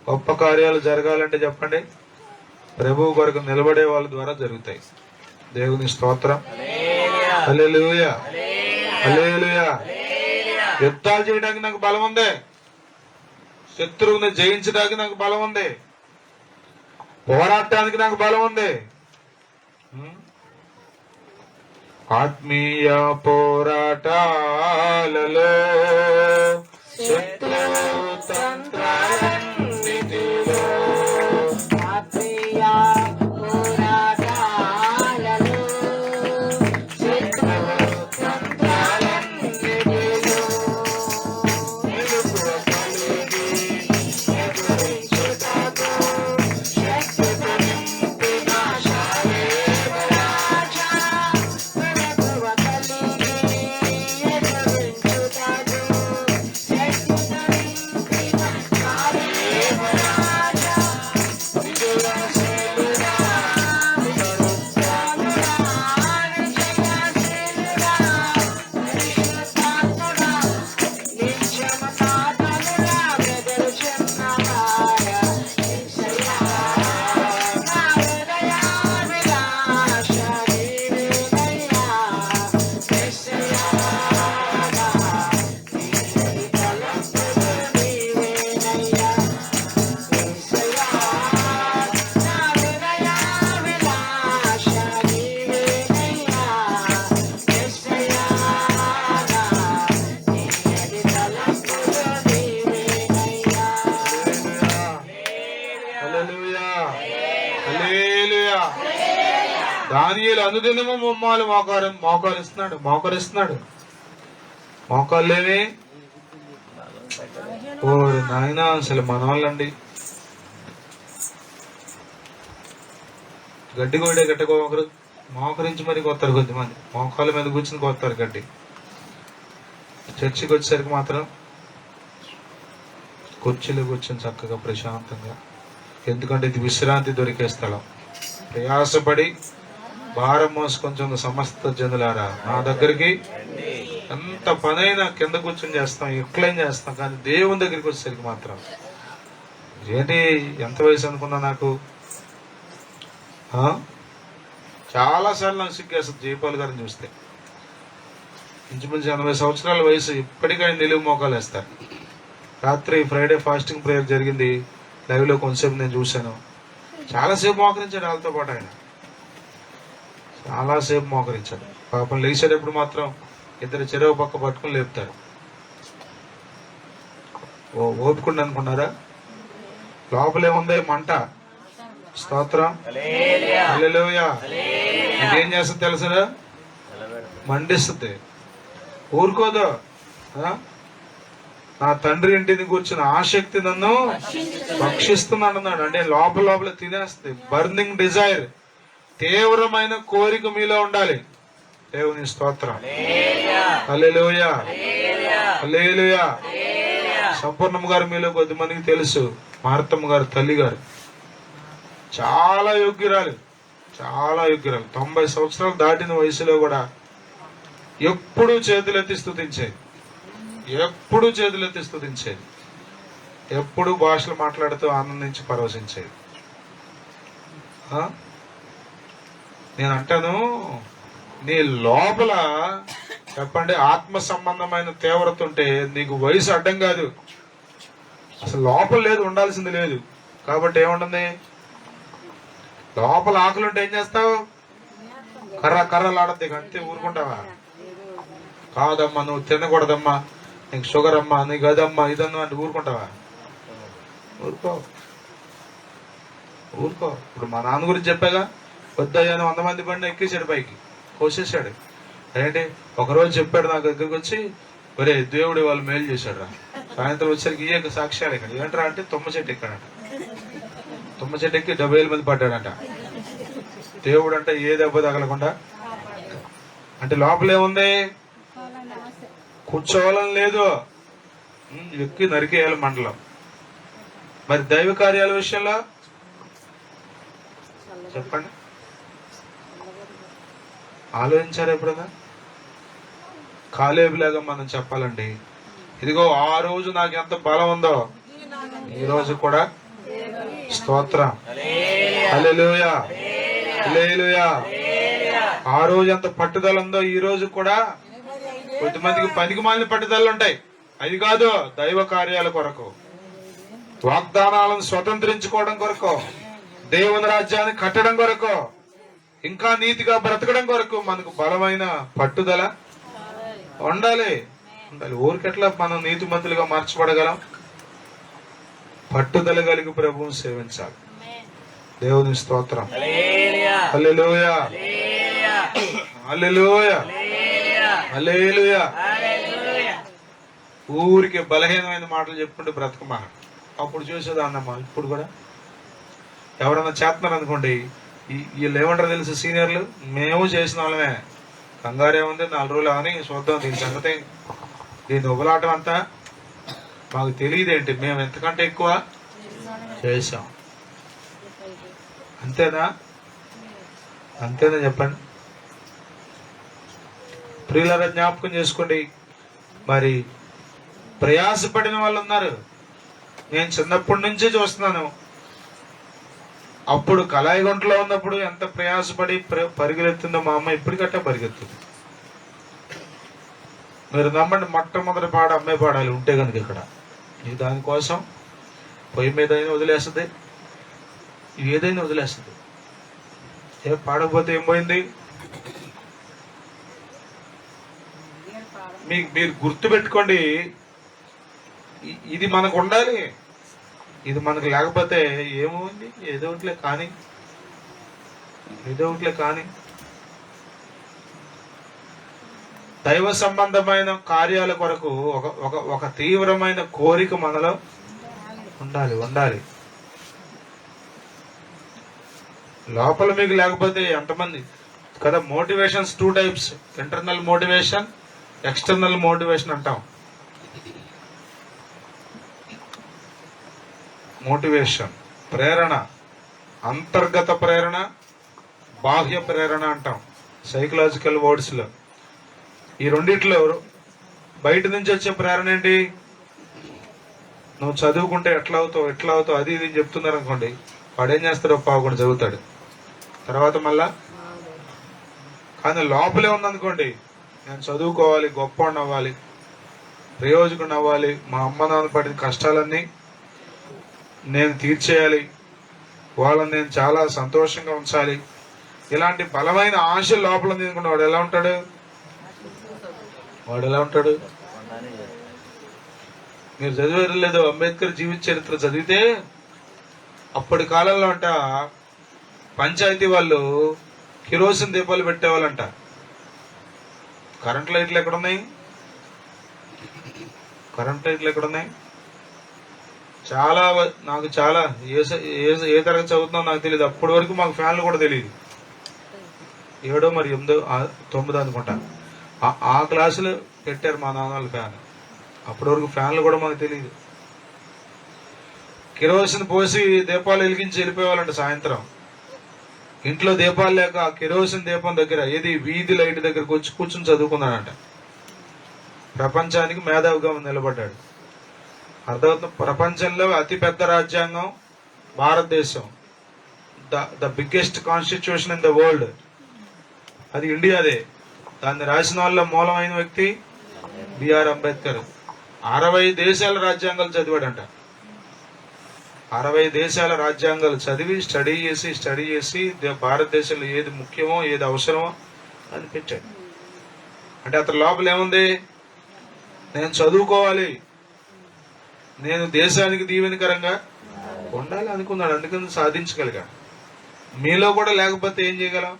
గొప్ప కార్యాలు జరగాలంటే చెప్పండి ప్రభువు కొరకు నిలబడే వాళ్ళ ద్వారా జరుగుతాయి. దేవుని స్తోత్రం, హల్లెలూయా, హల్లెలూయా. యుద్ధాలు చేయడానికి నాకు బలం ఉంది, శత్రువుని జయించడానికి నాకు బలం ఉంది, పోరాటానికి నాకు బలం ఉంది. ఆత్మీయ పోరాటాలలో శత్రు తంత్రాలన్నిటిలో, ఆత్మీయ పోరాటాలలో శత్రు తంత్రాలన్నిటిలో మెలకువ కలిగి ఎదురించుటకు శక్తితో నింపిన శాలేవరాజా, మెలకువ కలిగి ఎదురించుటకు శక్తితో నింపిన శాలేవరాజా, విజయశీలుడా, విజయశాలుడా, విజయశీలుడా, పరిశుద్ధాత్ముడా, నిత్యమతాతనుడా, వెదరుచున్నవాడా, యేసయ్యా, నా హృదయాభిలాష నీవేనయ్యా, యేసయ్యా, నా తీయని తలంపులు నీవేనయ్యా, యేసయ్యా, నా హృదయాభిలాష నీవేనయ్యా, యేసయ్యా, నా తీయని తలంపులు నీవేనయ్యా. హల్లెలూయా, హల్లెలూయా. దానియేలు అనుదినము ముమ్మాలు మోకరిస్తున్నాడు, మోకరిస్తున్నాడు. మోకాళ్ళేమి ఓరి నాయన, అసలు మన వాళ్ళండి గడ్డి కోడే గట్టకో ఒకరు మోకరించి మరి కొత్తారు, కొద్దిమంది మోకాళ్ళ మీద కూర్చుని కొత్తారు గడ్డి. చర్చికి వచ్చేసరికి మాత్రం కుర్చీలో కూర్చొని చక్కగా ప్రశాంతంగా, ఎందుకంటే ఇది విశ్రాంతి దొరికే స్థలం. ప్రయాసపడి భారం మోసుకొంచున్న సమస్త జనులారా నా దగ్గరికి, ఎంత పనైనా కింద కూర్చొని చేస్తాం, ఎక్లైన్ చేస్తాం, కానీ దేవుని దగ్గరికి వచ్చేసరికి మాత్రం ఏంటి ఎంత వయసు అనుకున్నా నాకు. చాలా సార్లు నాకు సిగ్గేస్తుంది జయపాల్ గారిని చూస్తే. ఇంచుమించు 80 సంవత్సరాల వయసు, ఇప్పటికైనా నిలువు మోకాలు వేస్తారు. రాత్రి ఫ్రైడే ఫాస్టింగ్ ప్రేయర్ జరిగింది, లైవ్లో కొంతసేపు నేను చూశాను. చాలాసేపు మోకరించాడు వాళ్ళతో పాటు ఆయన. చాలాసేపు మోకరించాడు. పాపం లేచేటప్పుడు మాత్రం ఇద్దరు చెరువు పక్క పట్టుకుని లేపుతారు. ఓపుకుండా అనుకున్నారా? లోపలేముంది మంట. స్తోత్రం. హల్లెలూయా. ఇదేం చేస్తుంది తెలుసురా? మండిస్తుంది, ఊరుకోదు. నా తండ్రి ఇంటిని కూర్చుని ఆసక్తి నన్ను భక్షిస్తున్నాడు అన్నాడు. అంటే లోపల తినేస్తుంది. బర్నింగ్ డిజైర్, తీవ్రమైన కోరిక మీలో ఉండాలి. దేవుని స్తోత్రం. హల్లెలూయా, హల్లెలూయా. సంపూర్ణమ్మ గారు మీలో కొద్దిమందికి తెలుసు. మార్తమ్మ గారు తల్లి గారు చాలా యోగ్యురాలు, చాలా యోగ్యురాలు. 90 సంవత్సరాలు దాటిన వయసులో కూడా ఎప్పుడు చేతులెత్తి స్తుతించేది, ఎప్పుడు చేతులెత్తి స్తుతించేది, ఎప్పుడు భాషలు మాట్లాడుతూ ఆనందించి పరవశించేది. నేను అంటాను, నీ లోపల చెప్పండి ఆత్మ సంబంధమైన తీవ్రత ఉంటే నీకు వయసు అడ్డం కాదు. అసలు లోపల లేదు, ఉండాల్సింది లేదు. కాబట్టి ఏముంటుంది? లోపల ఆకలి ఉంటే ఏం చేస్తావు? కర్రలాడద్ది, అంతే. ఊరుకుంటావా? కాదమ్మా నువ్వు తినకూడదమ్మా, నీకు షుగర్ అమ్మా, నీకు అదమ్మా ఇదమ్మా అంటే ఊరుకుంటావా? ఊరుకో. ఇప్పుడు మా నాన్న గురించి చెప్పాగా, వద్దయ్యాను 100 మంది బండి ఎక్కేసాడు, పైకి కోసేసాడు. ఏంటి ఒకరోజు చెప్పాడు నా దగ్గరికి వచ్చి, ఒరే దేవుడు వాళ్ళు మేలు చేశాడు రా. సాయంత్రం వచ్చేసరికి ఈ సాక్ష్యాలు ఇక్కడ ఏంట్రా అంటే తుమ్మ చెట్టు ఎక్కాడట. తుమ్మ చెట్టు ఎక్కి 70,000 మంది పడ్డాడట. దేవుడు అంటే ఏ దెబ్బ తగలకుండా. అంటే లోపలేముంది? కూర్చోవాలని లేదు, ఎక్కి నరికేయాలి మండలం. మరి దైవ కార్యాల విషయంలో చెప్పండి, ఆలోచించారు ఎప్పుడైనా? కాలేబులాగా మనం చెప్పాలండి, ఇదిగో ఆ రోజు నాకు ఎంత బలం ఉందో ఈ రోజు కూడా. స్తోత్రం. హల్లెలూయా, హల్లెలూయా. ఆ రోజు ఎంత పట్టుదల ఉందో ఈ రోజు కూడా. కొద్దిమందికి 10కి మాలిన పట్టుదలలు ఉంటాయి. అది కాదు, దైవ కార్యాల కొరకు, వాగ్దానాలను స్వతంత్రించుకోవడం కొరకు, దేవుని రాజ్యాన్ని కట్టడం కొరకు, ఇంకా నీతిగా బ్రతకడం కొరకు మనకు బలమైన పట్టుదల ఉండాలి. ఊరికెట్లా మనం నీతిమంతులుగా మార్చబడగలం? పట్టుదల కలిగి ప్రభువును సేవించాలి. దేవుని స్తోత్రం. హల్లెలూయా, హల్లెలూయా, హల్లెలూయా. ఊరికే బలహీనమైన మాటలు చెప్పుకుంటూ బ్రతకమా. అప్పుడు చూసేదాన్నమ్మా. ఇప్పుడు కూడా ఎవరన్నా చేస్తున్నారు అనుకోండి, వీళ్ళు ఏమంటారు తెలుసు సీనియర్లు, మేము చేసిన వాళ్ళమే, కంగారు ఏముంది 4 రోజులు అని చూద్దాం, దీని సంగతి, దీని ఉబలాటం అంతా మాకు తెలియదేంటి, మేము ఎంతకంటే ఎక్కువ చేసాం. అంతేనా? అంతేనా చెప్పండి. ప్రియులారా జ్ఞాపకం చేసుకోండి. మరి ప్రయాసపడిన వాళ్ళు ఉన్నారు. నేను చిన్నప్పటి నుంచే చూస్తున్నాను. అప్పుడు కళాయిగుంటలో ఉన్నప్పుడు ఎంత ప్రయాసపడి పరిగెత్తుందో మా అమ్మ, ఇప్పటికట్టే పరిగెత్తుంది. మీరు నమ్మండి, మొట్టమొదటి పాట అమ్మే పాడాలి ఉంటే కనుక ఇక్కడ. ఇది దానికోసం పొయ్యి మీద అయినా వదిలేస్తుంది, ఏదైనా వదిలేస్తుంది. పాడకపోతే ఏం పోయింది? మీరు గుర్తు పెట్టుకోండి, ఇది మనకు ఉండాలి. ఇది మనకు లేకపోతే ఏమవుంది? ఏదో ఒకట్లే కానీ, ఏదో ఒకట్లే కానీ. దైవ సంబంధమైన కార్యాల కొరకు ఒక తీవ్రమైన కోరిక మనలో ఉండాలి. లోపల మీకు లేకపోతే ఎంతమంది కదా. Motivations 2 types, internal motivation, external motivation అంటాం. మోటివేషన్ ప్రేరణ, అంతర్గత ప్రేరణ, బాహ్య ప్రేరణ అంటాం సైకలాజికల్ వర్డ్స్ లో. ఈ రెండిట్లో బయట నుంచి వచ్చే ప్రేరణ ఏంటి? నువ్వు చదువుకుంటే ఎట్లా అవుతావు అది ఇది చెప్తున్నారు అనుకోండి, వాడేం చేస్తాడో పావుకొని చదువుతాడు, తర్వాత మళ్ళా. కానీ లోపలే ఉందనుకోండి, నేను చదువుకోవాలి, గొప్పవాడిని అవ్వాలి, ప్రయోజకుడిని అవ్వాలి, మా అమ్మ నాన్న పడిన కష్టాలన్నీ నేను తీర్చేయాలి, వాళ్ళని నేను చాలా సంతోషంగా ఉంచాలి, ఇలాంటి బలమైన ఆశ లోపల తీసుకున్న వాడు ఎలా ఉంటాడు? మీరు చదివారు లేదు, అంబేద్కర్ జీవిత చరిత్ర చదివితే అప్పటి కాలంలో అంట పంచాయతీ వాళ్ళు కిరోసిన్ దీపాలు పెట్టేవాళ్ళంట. కరెంట్ లైట్లు ఎక్కడున్నాయి? నాకు చాలా ఏ తరగతి చదువుతున్నావు నాకు తెలియదు. అప్పటి వరకు మాకు ఫ్యాన్లు కూడా తెలియదు. 7 మరి 8 9 అనుకుంటా ఆ క్లాసులు పెట్టారు మా నాన్న వాళ్ళ ఫ్యాన్. అప్పటి వరకు ఫ్యాన్లు కూడా మాకు తెలియదు. కిరోసిన్ పోసి దీపాలు వెలిగించి వెళ్ళిపోయేవాళ్ళంట. సాయంత్రం ఇంట్లో దీపాలు లేక కిరోసిన్ దీపం దగ్గర ఏది వీధి లైట్ దగ్గరకు వచ్చి కూర్చుని చదువుకున్నాడంట. ప్రపంచానికి మేధావిగా నిలబడ్డాడు. అర్థమవుతుంది? ప్రపంచంలో అతి పెద్ద రాజ్యాంగం భారతదేశం. The biggest constitution in the world అది ఇండియాదే. దాన్ని రాసిన వాళ్ళ మూలమైన వ్యక్తి బిఆర్ అంబేద్కర్. 60 దేశాల రాజ్యాంగాలు చదివాడంట. 60 దేశాల రాజ్యాంగాలు చదివి స్టడీ చేసి భారతదేశంలో ఏది ముఖ్యమో ఏది అవసరమో అని పెట్టాడు. అంటే అతని లోపల ఏముంది? నేను చదువుకోవాలి, నేను దేశానికి దీవెనకరంగా ఉండాలి అనుకున్నాడు. అందుకని సాధించగలిగాడు. మీలో కూడా లేకపోతే ఏం చేయగలం?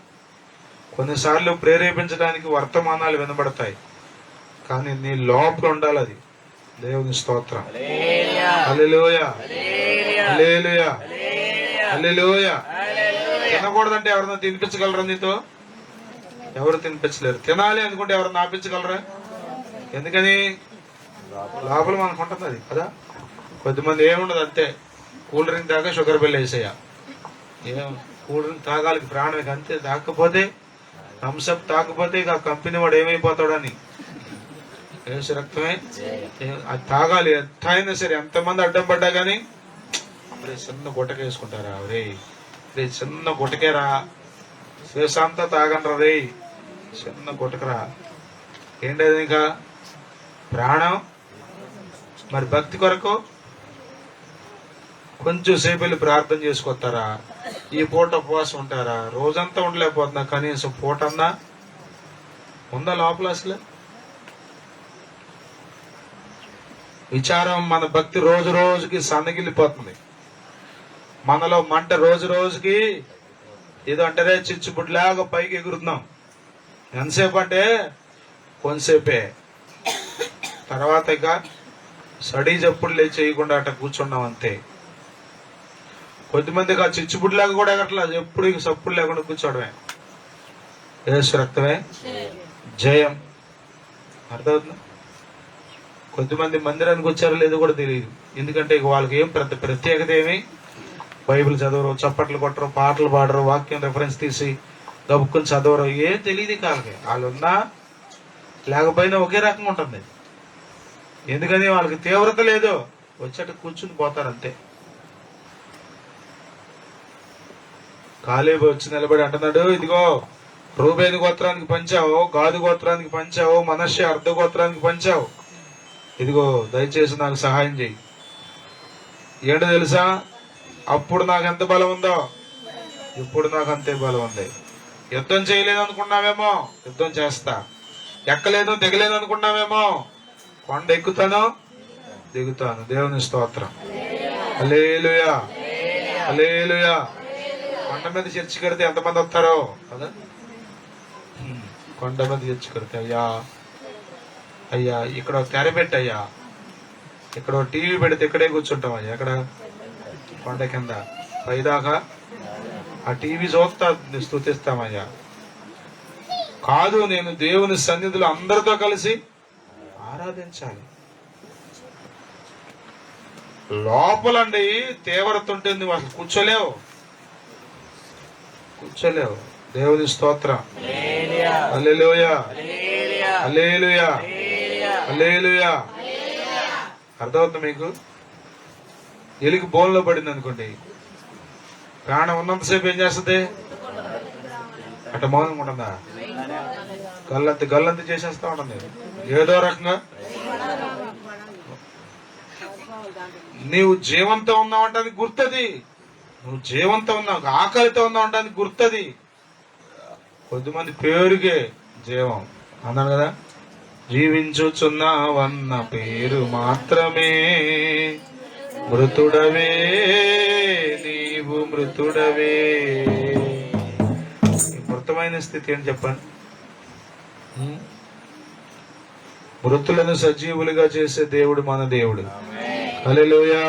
కొన్నిసార్లు ప్రేరేపించడానికి వర్తమానాలు వినబడతాయి, కానీ నీ లోపల ఉండాలి. అది దేవుని స్తోత్రం. హల్లెలూయా, హల్లెలూయా, హల్లెలూయా. తినకూడదంటే ఎవరన్నా తినిపించగలరా? నీతో ఎవరు తినిపించలేరు. తినాలి అనుకుంటే ఎవరన్నా ఆపించగలరా? ఎందుకని? లోపల మనకు ఉంటుంది అది కదా. కొద్దిమంది ఏముండదు, అంతే కూల్ డ్రింక్ తాగా షుగర్ బిల్ వేసేయ. ఏం కూల్ డ్రింక్ తాగాలి ప్రాణం, అంతే. తాకపోతే థమ్స్అప్ తాకపోతే ఇక కంపెనీ వాడు ఏమైపోతాడని వేసి రక్తమే అది తాగాలి. ఎంత అయినా సరే, ఎంతమంది అడ్డం పడ్డా కానీ చిన్న గుట్టకేసుకుంటారా? రే చిన్న గుట్టకేరా, శేషాంతా తాగండ్రా రే, చిన్న గుట్టకరా. ఏంటది? ఇంకా ప్రాణం. మరి భక్తి కొరకు కొంచెం సేపు వెళ్ళి ప్రార్థన చేసుకొస్తారా? ఈ పూట ఉపవాసం ఉంటారా? రోజంతా ఉండలేకపోతున్నా, కనీసం పూటన్నా ఉందా లోపల? అసలు విచారం. మన భక్తి రోజు రోజుకి సన్నగిల్లిపోతుంది. మనలో మంట రోజు రోజుకి ఏదో అంటారే చిచ్చుబుడ్లాగా పైకి ఎగురుతున్నాం. ఎంతసేపు అంటే కొంతసేపే. తర్వాత ఇక సడీ చప్పుడు లేచి చేయకుండా అట్లా కూర్చున్నాం అంతే. కొద్దిమందికి ఆ చిచ్చుబుడ్లాగా కూడా ఎగట్లేదు, ఎప్పుడు ఇక సప్పుడు లేకుండా కూర్చోవడమే. యేసు రక్తమే జయం. అర్థమవుతుందా? కొద్దిమంది మందిరానికి వచ్చారో లేదో కూడా తెలియదు. ఎందుకంటే ఇక వాళ్ళకి ఏం పెద్ద ప్రత్యేకత ఏమి? బైబిల్ చదవరు, చప్పట్లు కొట్టరు, పాటలు పాడరు, వాక్యం రెఫరెన్స్ తీసి గబుక్కుని చదవరు, ఏం తెలియదు. కాళ్ళకి వాళ్ళు ఉన్నా లేకపోయినా ఒకే రకంగా ఉంటుంది. ఎందుకని? వాళ్ళకి తీవ్రత లేదు, వచ్చేట కూర్చుని పోతారు అంతే. కాలేబు వచ్చి నిలబడి అంటున్నాడు, ఇదిగో రూబేను గోత్రానికి పంచావు, గాదు గోత్రానికి పంచావు, మనష్షే అర్ధ గోత్రానికి పంచావు. ఇదిగో దయచేసి నాకు సహాయం చెయ్యి. ఏంటో తెలుసా? అప్పుడు నాకు ఎంత బలం ఉందో ఇప్పుడు నాకు అంతే బలం ఉంది. యుద్ధం చేయలేదు అనుకున్నావేమో, యుద్ధం చేస్తా. ఎక్కలేదు దిగలేదు అనుకున్నావేమో, కొండ ఎక్కుతాను దిగుతాను. దేవుని స్తోత్రం. హల్లెలూయా, హల్లెలూయా. కొండ మీద చర్చి కడితే ఎంతమంది వస్తారో కదా. కొండ మీద చర్చి కడితే అయ్యా ఇక్కడ తెర పెట్టయ్యా, ఇక్కడ టీవీ పెడితే ఇక్కడే కూర్చుంటాం అయ్యా. ఎక్కడ? కొండ కింద పైదాకా ఆ టీవీ చూస్తా స్తుతిస్తామయ్యా. కాదు, నేను దేవుని సన్నిధిలో అందరితో కలిసి ఆరాధించాలి. లోపలండి తీవ్రత ఉంటుంది, అసలు కూర్చోలేవు. దేవుని స్తోత్రం. హల్లెలూయా, హల్లెలూయా, హల్లెలూయా. అర్థమవుతుంది మీకు? ఎలికి బోన్లో పడింది అనుకోండి, ప్రాణం ఉన్నంతసేపు ఏం చేస్తుంది? అట్ట మౌనంగా ఉంటుందా? గల్లంతి చేసేస్తా ఉంటుంది ఏదో రకంగా. నీవు జీవంతో ఉన్నావు అంటానికి గుర్తది. నువ్వు జీవంతో ఉన్నావు, ఆకలితో ఉన్నావు అంటానికి గుర్తది. కొద్దిమంది పేరుకే జీవం అన్నాను కదా. జీవించుచున్నావన్న పేరు మాత్రమే, మృతుడవే నీవు మృతుడవే. ఈ మృతమైన స్థితి అని చెప్పండి. మృతులను సజీవులుగా చేసే దేవుడు మన దేవుడు. హల్లెలూయా.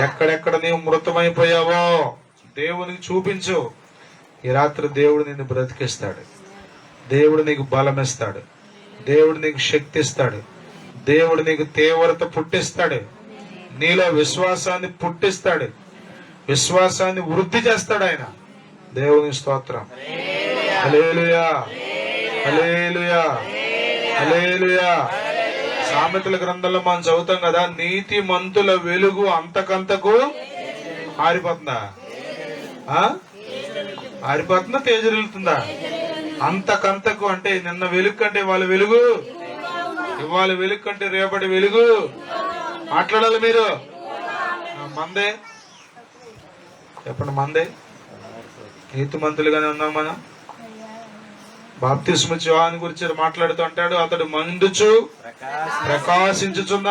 ఎక్కడెక్కడ నీవు మృతమైపోయావో దేవునికి చూపించు. ఈ రాత్రి దేవుడు నిన్ను బ్రతికిస్తాడు. దేవుడు నీకు బలం ఇస్తాడు. దేవుడు నీకు శక్తి ఇస్తాడు. దేవుడు నీకు తీవ్రత పుట్టిస్తాడు. నీలో విశ్వాసాన్ని పుట్టిస్తాడు. విశ్వాసాన్ని వృద్ధి చేస్తాడు ఆయన. దేవుని స్తోత్రం. హల్లెలూయా, హల్లెలూయా, హల్లెలూయా. సామెతల గ్రంథంలో మనం చదువుతాం కదా, నీతి మంతుల వెలుగు అంతకంతకు ఆరిపోతుందా? ఆరిపోతుందా, తేజరిల్లుతుందా? అంతకంతకు అంటే నిన్న వెలుగు కంటే ఇవాళ వెలుగు, ఇవాళ వెలుగు కంటే రేపటి వెలుగు. మాట్లాడాలి మీరు. మందే చెప్పండి, మందే నీతి మంతులుగానే ఉన్నాం మనం. బాప్తిస్మ యోహాను గురించి మాట్లాడుతూ అంటాడు, అతడు మండుచు ప్రకాశించుచున్న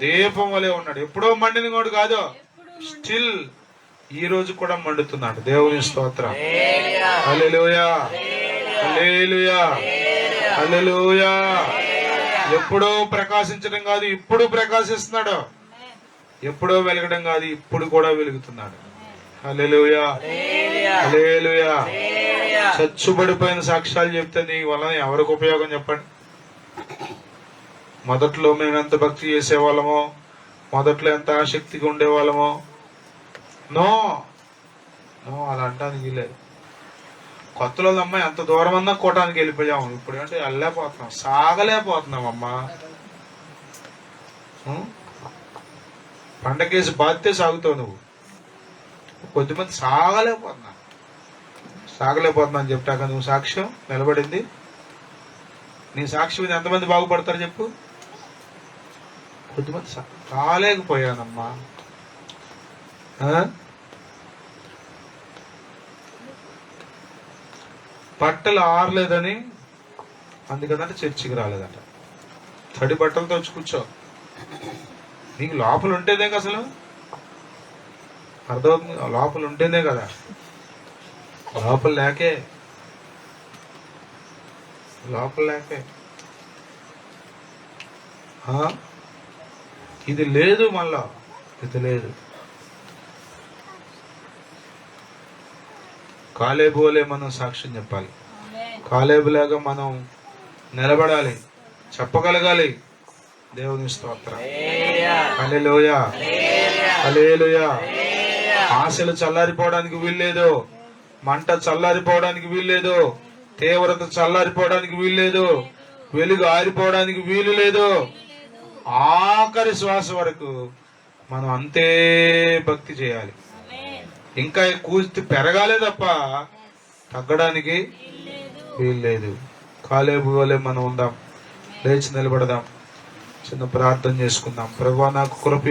దీపం వలె ఉన్నాడు. ఎప్పుడో మండిన కూడా కాదు, స్టిల్ ఈ రోజు కూడా మండుతున్నాడు. దేవుని స్తోత్రం. హల్లెలూయా, హల్లెలూయా, హల్లెలూయా. ఎప్పుడో ప్రకాశించడం కాదు, ఇప్పుడు ప్రకాశిస్తున్నాడు. ఎప్పుడో వెలగడం కాదు, ఇప్పుడు కూడా వెలుగుతున్నాడు. హల్లెలూయా, హల్లెలూయా. చచ్చుబడిపోయిన సాక్ష్యాలు చెప్తే నీ వలన ఎవరికి ఉపయోగం చెప్పండి? మొదట్లో మేము ఎంత భక్తి చేసేవాళ్ళమో, మొదట్లో ఎంత ఆసక్తిగా ఉండేవాళ్ళమో, నో నో అలా అంటానికి లేదు. కొత్తలో అమ్మాయి ఎంత దూరం అన్నా కోటానికి వెళ్ళిపోయాము. ఇప్పుడు అంటే వెళ్ళలేకపోతున్నాం, సాగలేకపోతున్నాం అమ్మా. పండగేసి బాధ్యత సాగుతావు నువ్వు. కొద్దిమంది సాగలేకపోతున్నా అని చెప్తాక నువ్వు సాక్ష్యం నిలబడింది. నీ సాక్ష్యం మీద ఎంతమంది బాగుపడతారు చెప్పు? కొద్దిమంది కాలేకపోయానమ్మా. బట్టలు ఆరలేదని అందుకదంటే చర్చికి రాలేదట. తడి బట్టలతో వచ్చి కూర్చో. నీకు లోపల ఉంటేనే కదా, అసలు అర్థమవుతుంది. లోపల ఉంటేనే కదా, లోపల లేకే ఇది లేదు. మళ్ళా ఇది లేదు. కాలేబు వలె మనం సాక్ష్యం చెప్పాలి. కాలేబులాగా మనం నిలబడాలి, చెప్పగలగాలి. దేవుని స్తోత్రం. హల్లెలూయా, హల్లెలూయా. ఆశలు చల్లారిపోవడానికి వీల్లేదు, మంట చల్లారిపోవడానికి వీల్లేదు, తీవ్రత చల్లారిపోవడానికి వీల్లేదు, వెలుగు ఆరిపోవడానికి వీలు లేదు. ఆఖరి శ్వాస వరకు మనం అంతే భక్తి చేయాలి. ఇంకా కూర్చి పెరగాలే తప్ప తగ్గడానికి వీల్లేదు. కాలేబు వలె మనం ఉందాం. లేచి నిలబడదాం. చిన్న ప్రార్థన చేసుకుందాం. ప్రభువా నాకు కృప